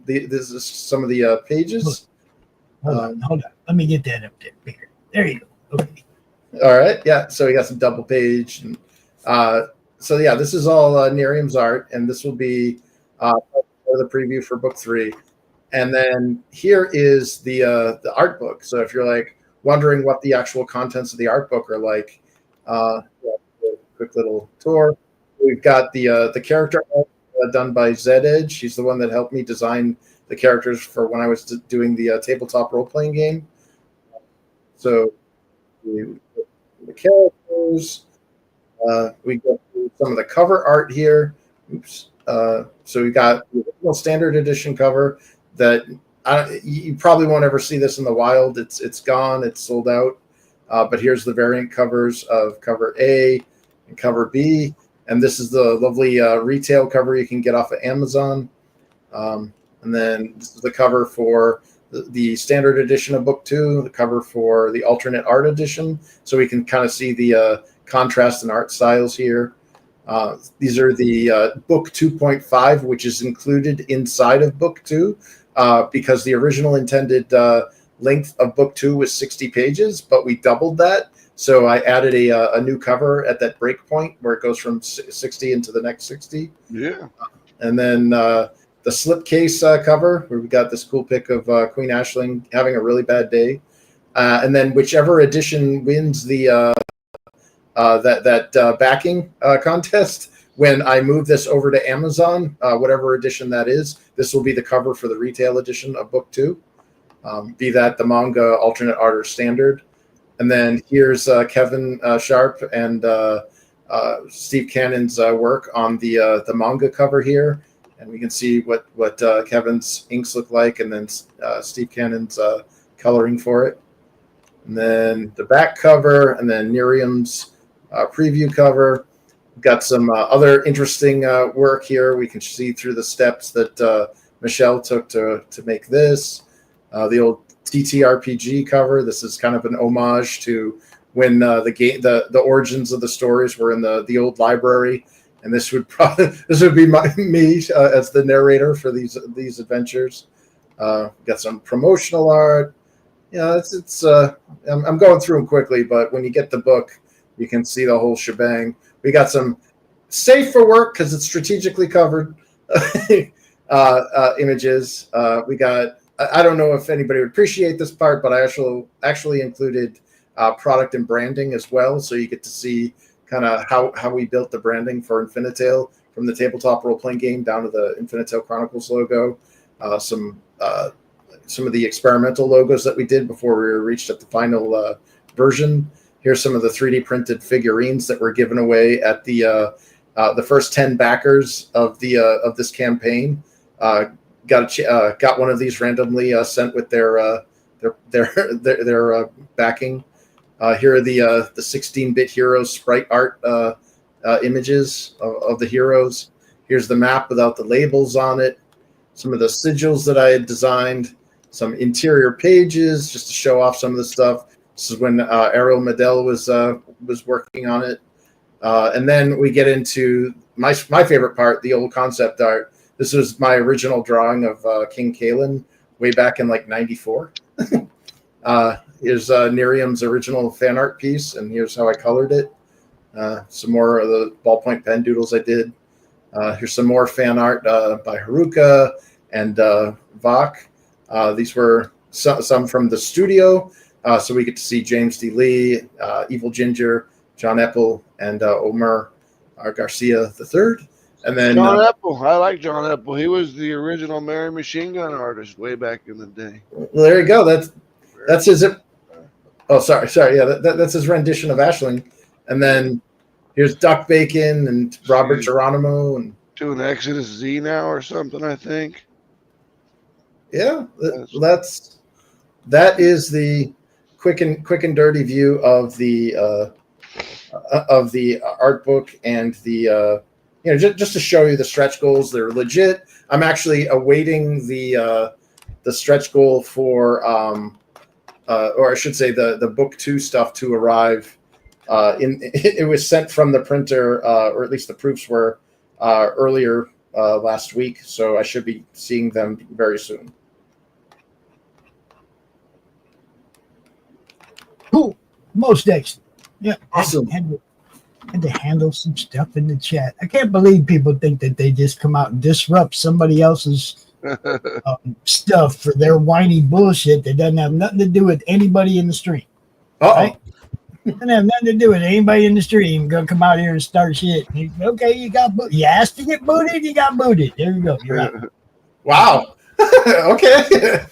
This is some of the pages. Hold on. Let me get that up there bigger. There you go. Okay. All right. Yeah. So we got some double page, and this is all Nerium's art, and this will be the preview for book 3. And then here is the art book. So if you're like wondering what the actual contents of the art book are like, quick little tour. We've got the character art done by Zed Edge. She's the one that helped me design the characters for when I was doing the tabletop role-playing game. So the characters, we go through some of the cover art here. So we got the original standard edition cover that you probably won't ever see this in the wild. It's gone. It's sold out. But here's the variant covers of cover A and cover B. And this is the lovely retail cover you can get off of Amazon. And then this is the cover for the standard edition of book 2, the cover for the alternate art edition. So we can kind of see the contrast in art styles here. These are the book 2.5, which is included inside of book 2 because the original intended length of book 2 was 60 pages, but we doubled that. So I added a new cover at that break point where it goes from 60 into the next 60. Yeah. And then the slipcase cover, where we got this cool pic of Queen Aisling having a really bad day. And then whichever edition wins the backing contest, when I move this over to Amazon, whatever edition that is, this will be the cover for the retail edition of book 2. Be that the manga alternate art or standard. And then here's Kevin Sharp and Steve Cannon's work on the manga cover here. And we can see what Kevin's inks look like, and then Steve Cannon's coloring for it. And then the back cover, and then Miriam's preview cover. We've got some other interesting work here. We can see through the steps that Michelle took to make this. The old TTRPG cover. This is kind of an homage to when the origins of the stories were in the old library, and this would be me as the narrator for these adventures. Got some promotional art. Yeah, I'm going through them quickly, but when you get the book, you can see the whole shebang. We got some safe for work because it's strategically covered images. We got. I don't know if anybody would appreciate this part, but I actually included product and branding as well, so you get to see kind of how we built the branding for Infinitale, from the tabletop role-playing game down to the Infinitale Chronicles logo. Some of the experimental logos that we did before we reached at the final version. Here's some of the 3D printed figurines that were given away at the first 10 backers of this campaign. Got one of these randomly sent with their backing. Here are the 16-bit heroes sprite art images of the heroes. Here's the map without the labels on it. Some of the sigils that I had designed. Some interior pages just to show off some of the stuff. This is when Ariel Medell was working on it. And then we get into my favorite part, the old concept art. This was my original drawing of King Kalen way back in like '94. Here's Nerium's original fan art piece, and here's how I colored it. Some more of the ballpoint pen doodles I did. Here's some more fan art by Haruka and Vach. These were some from the studio, so we get to see James D. Lee, Evil Ginger, John Epple, and Omar Garcia III. And then John Epple. I like John Epple. He was the original Mary Machine Gun artist way back in the day. Well, there you go. That's his. Oh, sorry. Yeah, that's his rendition of Aisling. And then here's Duck Bacon and Robert Geronimo and doing Exodus Z now or something, I think. Yeah, that is the quick and dirty view of the art book and the. Just to show you the stretch goals, they're legit. I'm actually awaiting the stretch goal for, or I should say, the book 2 stuff to arrive. It was sent from the printer, or at least the proofs were earlier last week, so I should be seeing them very soon. Cool, most excellent. Yeah, Awesome. Had to handle some stuff in the chat. I can't believe people think that they just come out and disrupt somebody else's stuff for their whiny bullshit that doesn't have nothing to do with anybody in the stream. Right? Doesn't have nothing to do with anybody in the stream. Gonna come out here and start shit. Okay, you got booted. You asked to get booted, you got booted. There you go. You're out. Wow. Okay.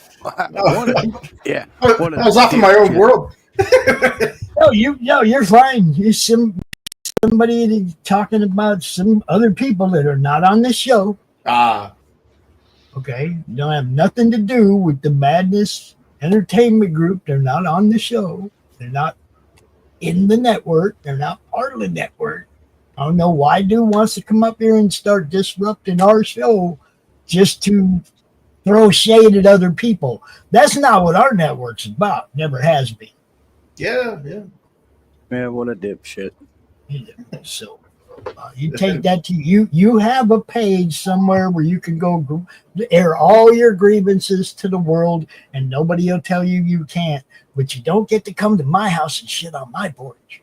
Yeah. I was off in my own world. You're fine. You're somebody talking about some other people that are not on this show. Okay, don't have nothing to do with the Madness Entertainment Group. They're not on the show. They're not in the network. They're not part of the network. I don't know why dude wants to come up here and start disrupting our show just to throw shade at other people. That's not what our network's about. Never has been. Yeah. Man, what a dipshit. So, You take that to you. You have a page somewhere where you can go air all your grievances to the world, and nobody will tell you you can't. But you don't get to come to my house and shit on my porch.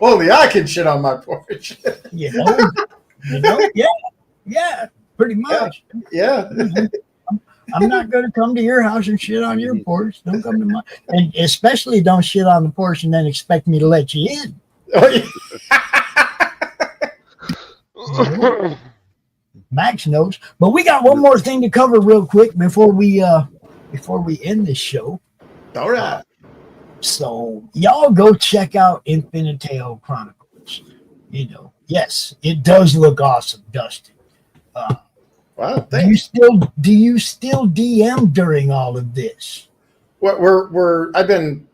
Only I can shit on my porch. You know, yeah, pretty much. Yeah. I'm not going to come to your house and shit on your porch. Don't come to my, and especially don't shit on the porch and then expect me to let you in. Oh, yeah. Max knows, but we got one more thing to cover real quick before we end this show. All right. So y'all go check out Infinitale Chronicles. You know, yes, it does look awesome, Dustin. Wow. Do Thanks. you still DM during all of this? I've been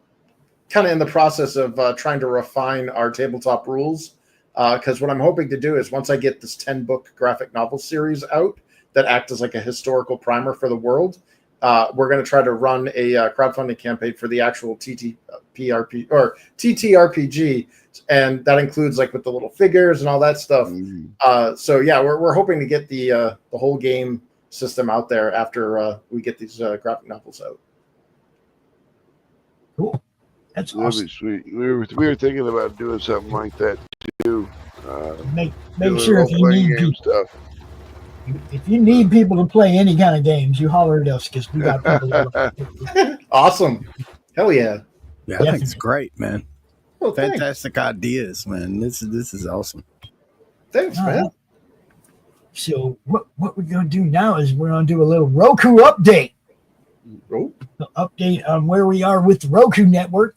kind of in the process of trying to refine our tabletop rules. Because what I'm hoping to do is once I get this 10-book graphic novel series out that act as like a historical primer for the world, we're going to try to run a crowdfunding campaign for the actual TTRPG, and that includes like with the little figures and all that stuff. So yeah, we're hoping to get the whole game system out there after we get these graphic novels out. Cool. That's That'd awesome. be sweet. We were thinking about doing something like that too. Make Doing sure if you role-playing need game people, stuff. if you need people to play any kind of games, you holler at us because we got people. Awesome. Hell yeah. Yeah, I think it's great, man. Oh, thanks. Fantastic ideas, man. This is awesome. Thanks, man. So what we're gonna do now is we're gonna do a little Roku update. Oh. Update on where we are with the Roku network.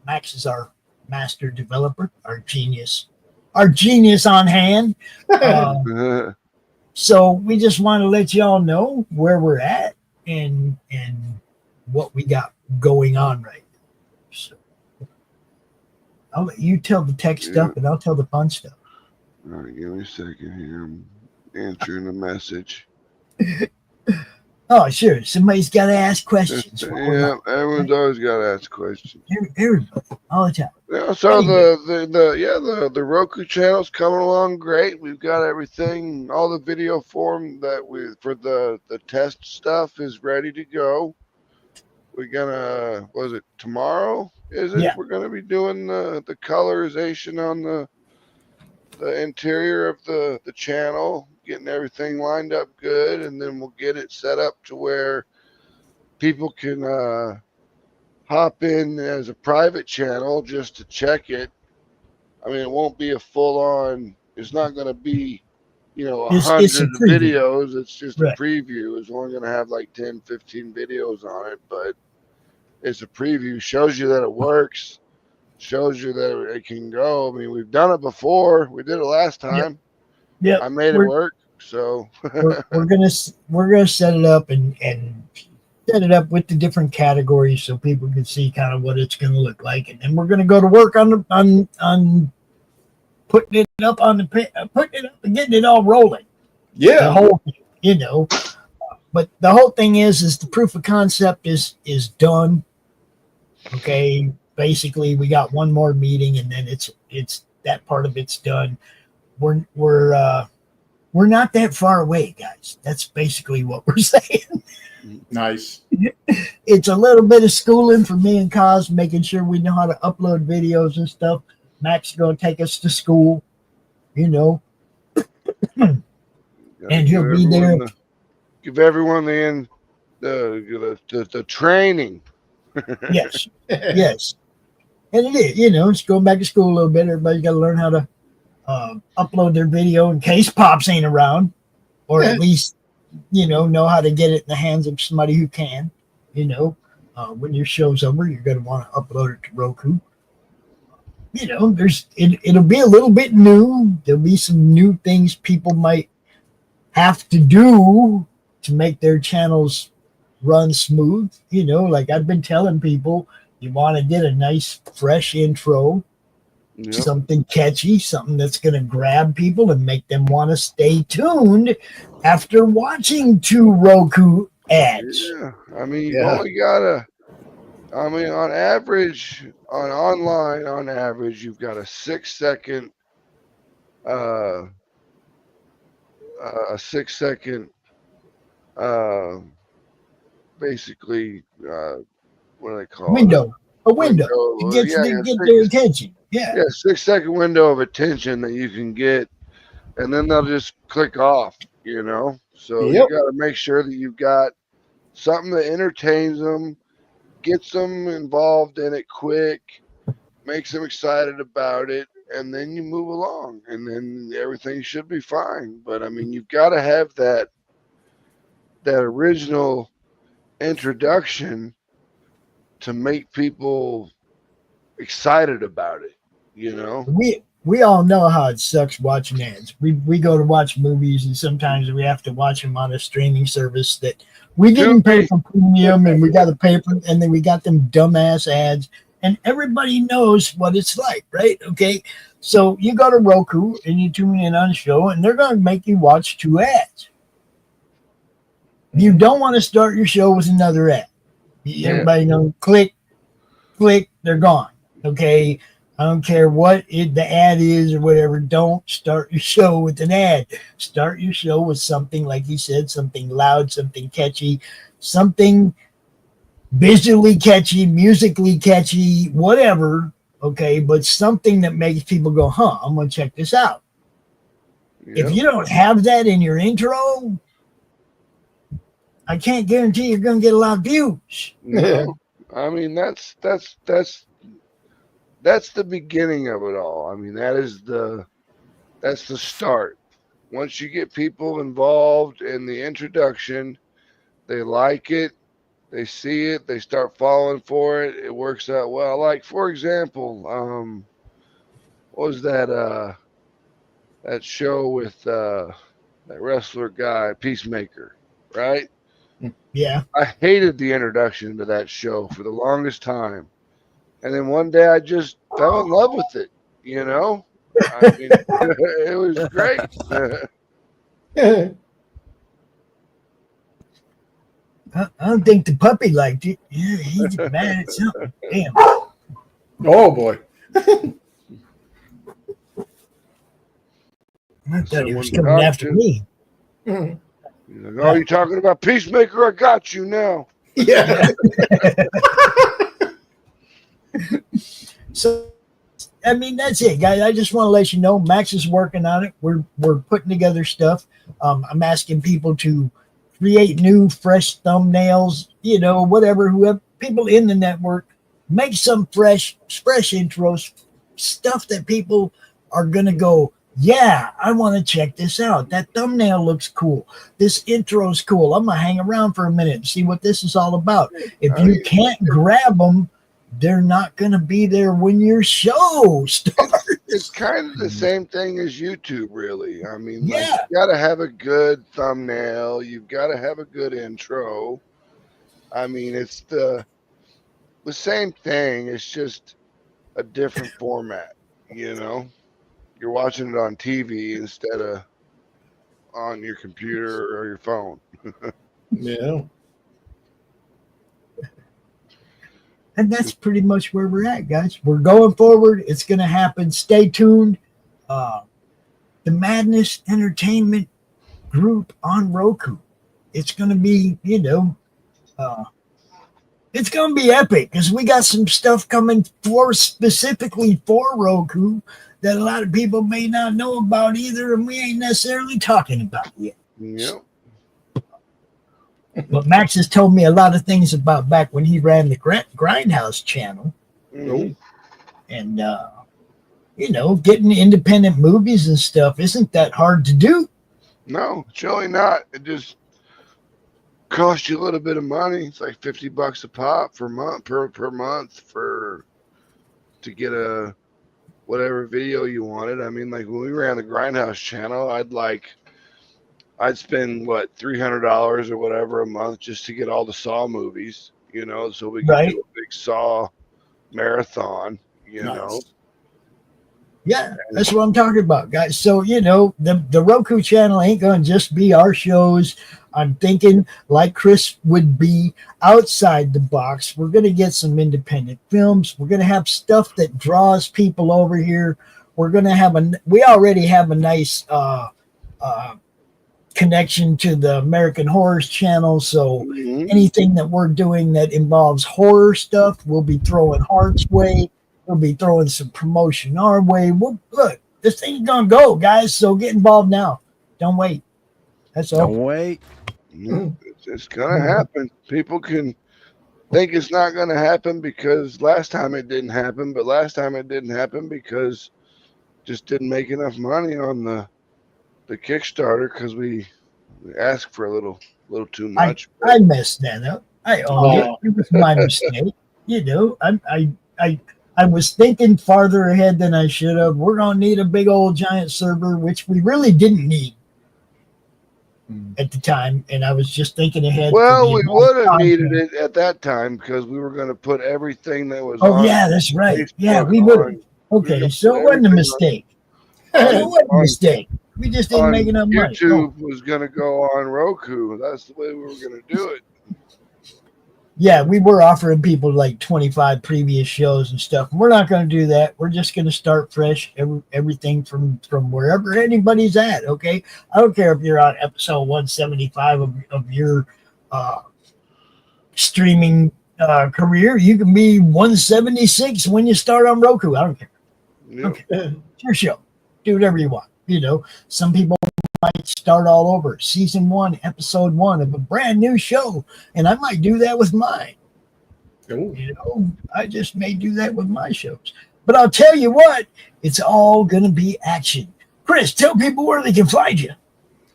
Max is our master developer, our genius on hand. So we just want to let y'all know where we're at and what we got going on right now. So I'll let you tell the tech stuff and I'll tell the fun stuff. All right, give me a second here. I'm answering a message. Oh, sure. Somebody's got to ask questions. Yeah, everyone's always got to ask questions. Everybody, all the time. Yeah, so the Roku channel's coming along great. We've got everything, all the video form that for the test stuff is ready to go. We're gonna, was it tomorrow? Is it? Yeah. We're gonna be doing the colorization on the interior of the channel, getting everything lined up good, and then we'll get it set up to where people can hop in as a private channel just to check it. I mean, it won't be a full-on, it's not going to be, 100 videos. It's just a preview. It's only going to have like 10, 15 videos on it, but it's a preview. Shows you that it works. Shows you that it can go. I mean, we've done it before. We did it last time. Yeah, I made it work. So we're gonna set it up and set it up with the different categories so people can see kind of what it's gonna look like, and then we're gonna go to work on putting it up and getting it all rolling. Yeah, the whole thing, But the whole thing is the proof of concept is done. Okay. Basically, we got one more meeting, and then it's that part of it's done. We're not that far away, guys. That's basically what we're saying. Nice. It's a little bit of schooling for me and Kaz, making sure we know how to upload videos and stuff. Max is going to take us to school, and he'll be there. Give everyone the training. Yes, yes. And it is, it's going back to school a little bit. Everybody's got to learn how to upload their video in case Pops ain't around, or at least, know how to get it in the hands of somebody who can. When your show's over, you're going to want to upload it to Roku. It'll be a little bit new. There'll be some new things people might have to do to make their channels run smooth. Like I've been telling people, you want to get a nice fresh intro, something catchy, something that's going to grab people and make them want to stay tuned after watching 2 Roku ads. Yeah, I mean, you've only got on average, on average, you've got a 6-second uh, a 6 second, uh, basically, what do they call it? A window. It gets Yeah, to get their attention. yeah, 6 second window of attention that you can get, and then they'll just click off. So you Yep. got to make sure that you've got something that entertains them, gets them involved in it quick, makes them excited about it, and then you move along, and then everything should be fine. But I mean, you've got to have that original introduction to make people excited about it. We all know how it sucks watching ads. We go to watch movies, and sometimes we have to watch them on a streaming service that we didn't pay for premium, and we got to pay for, and then we got them dumbass ads, and everybody knows what it's like, right? Okay, so you go to Roku and you tune in on a show, and they're going to make you watch 2 ads. You don't want to start your show with another ad. Everybody knows, click, they're gone. Okay. I don't care what the ad is or whatever. Don't start your show with an ad. Start your show with something, like he said, something loud, something catchy, something visually catchy, musically catchy, whatever. Okay, but something that makes people go, I'm going to check this out. Yep. If you don't have that in your intro, I can't guarantee you're going to get a lot of views. No. I mean, that's the beginning of it all. I mean, that's the start. Once you get people involved in the introduction, they like it, they see it, they start falling for it. It works out well. Like, for example, what was that show with that wrestler guy, Peacemaker, right? Yeah. I hated the introduction to that show for the longest time. And then one day I just fell in love with it, I mean, it was great. I don't think the puppy liked it. Yeah, he's mad at something. Damn. Oh, boy. I thought he was coming after me. He's like, oh, you talking about Peacemaker? I got you now. Yeah. So, I mean, that's it, guys. I just want to let you know Max is working on it. We're putting together stuff. I'm asking people to create new, fresh thumbnails, whatever, whoever, people in the network, make some fresh intros, stuff that people are going to go, yeah, I want to check this out. That thumbnail looks cool. This intro is cool. I'm going to hang around for a minute and see what this is all about. If you can't grab them, they're not going to be there when your show starts. It's kind of the same thing as YouTube, really. I mean, you got to have a good thumbnail. You've got to have a good intro. I mean, it's the same thing. It's just a different format, You're watching it on TV instead of on your computer or your phone. Yeah. And that's pretty much where we're at, guys. We're going forward. It's going to happen. Stay tuned. The Madness Entertainment Group on Roku. It's going to be, it's going to be epic because we got some stuff coming specifically for Roku that a lot of people may not know about either, and we ain't necessarily talking about yet. Yep. But Max has told me a lot of things about back when he ran the Grindhouse channel. Mm-hmm. And, getting independent movies and stuff isn't that hard to do. No, it's really not. It just costs you a little bit of money. It's like $50 a pop per month to get a whatever video you wanted. I mean, like when we ran the Grindhouse channel, I'd spend $300 or whatever a month just to get all the Saw movies, so we could do a big Saw marathon, Nice. Yeah, that's what I'm talking about, guys. So, the Roku channel ain't going to just be our shows. I'm thinking, like Chris would be, outside the box. We're going to get some independent films. We're going to have stuff that draws people over here. we're going to have we already have a nice connection to the American Horrors channel. So anything that we're doing that involves horror stuff, we'll be throwing Heart's way. We'll be throwing some promotion our way. Look, this thing's going to go, guys. So get involved now. Don't wait. That's all. Don't wait. It's going to happen. People can think it's not going to happen because last time it didn't happen, but last time it didn't happen because just didn't make enough money on the Kickstarter because we asked for a little too much. I messed that up. I owned it. It was my mistake. You know, I was thinking farther ahead than I should have. We're gonna need a big old giant server, which we really didn't need at the time, and I was just thinking ahead. Well, we would have needed it at that time because we were going to put everything that was. Oh yeah, that's right. Facebook yeah, we would. Okay, so it wasn't a mistake. It wasn't a mistake. We just didn't make enough money. YouTube was going to go on Roku. That's the way we were going to do it. Yeah, we were offering people like 25 previous shows and stuff. We're not going to do that. We're just going to start fresh, everything from wherever anybody's at, okay? I don't care if you're on episode 175 of your streaming career. You can be 176 when you start on Roku. I don't care. Yep. Okay. It's your show. Do whatever you want. You know, some people might start all over. Season 1, episode 1 of a brand new show. And I might do that with mine. Ooh. You know, I just may do that with my shows. But I'll tell you what, it's all going to be action. Chris, tell people where they can find you.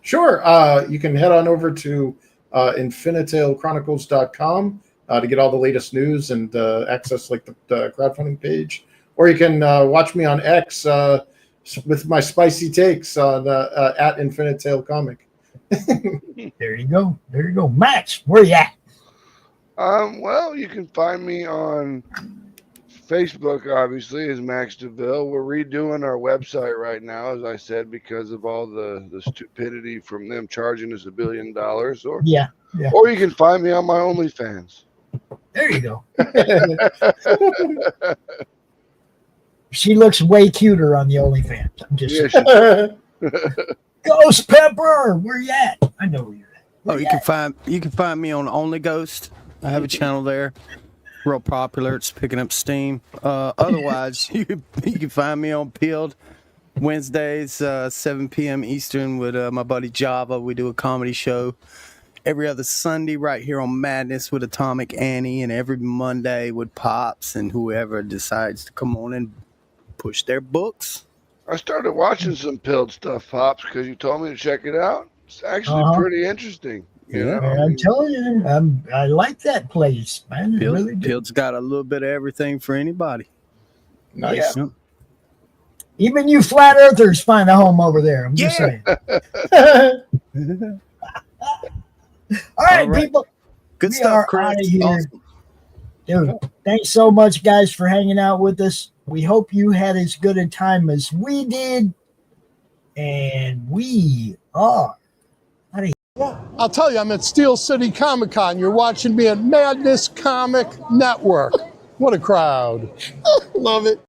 Sure. You can head on over to infinitaleChronicles.com to get all the latest news and access like the crowdfunding page. Or you can watch me on X with my spicy takes on at Infinitale Comic. There you go. There you go. Max, where you at? Well, you can find me on Facebook, obviously, as Max DeVille. We're redoing our website right now, as I said, because of all the stupidity from them charging us $1 billion. Or yeah. Or you can find me on my OnlyFans. There you go. She looks way cuter on the OnlyFans. I'm just Ghost Pepper, where you at? I know where you're at. You can find me on Only Ghost. I have a channel there, real popular. It's picking up steam. Otherwise, you can find me on Peeled Wednesdays, 7 p.m. Eastern with my buddy Java. We do a comedy show every other Sunday right here on Madness with Atomic Annie, and every Monday with Pops and whoever decides to come on and push their books. I started watching some Pilled stuff, Pops, because you told me to check it out. It's actually pretty interesting. You know? I'm telling you, I like that place, man. Pilled's got a little bit of everything for anybody. Nice. Yeah. Even you flat earthers find a home over there. I'm just saying. All right, people. Good stuff, Chris. Awesome. Dude, thanks so much, guys, for hanging out with us. We hope you had as good a time as we did. And we are out of here. I'll tell you, I'm at Steel City Comic Con. You're watching me at Madness Comic Network. What a crowd. Love it.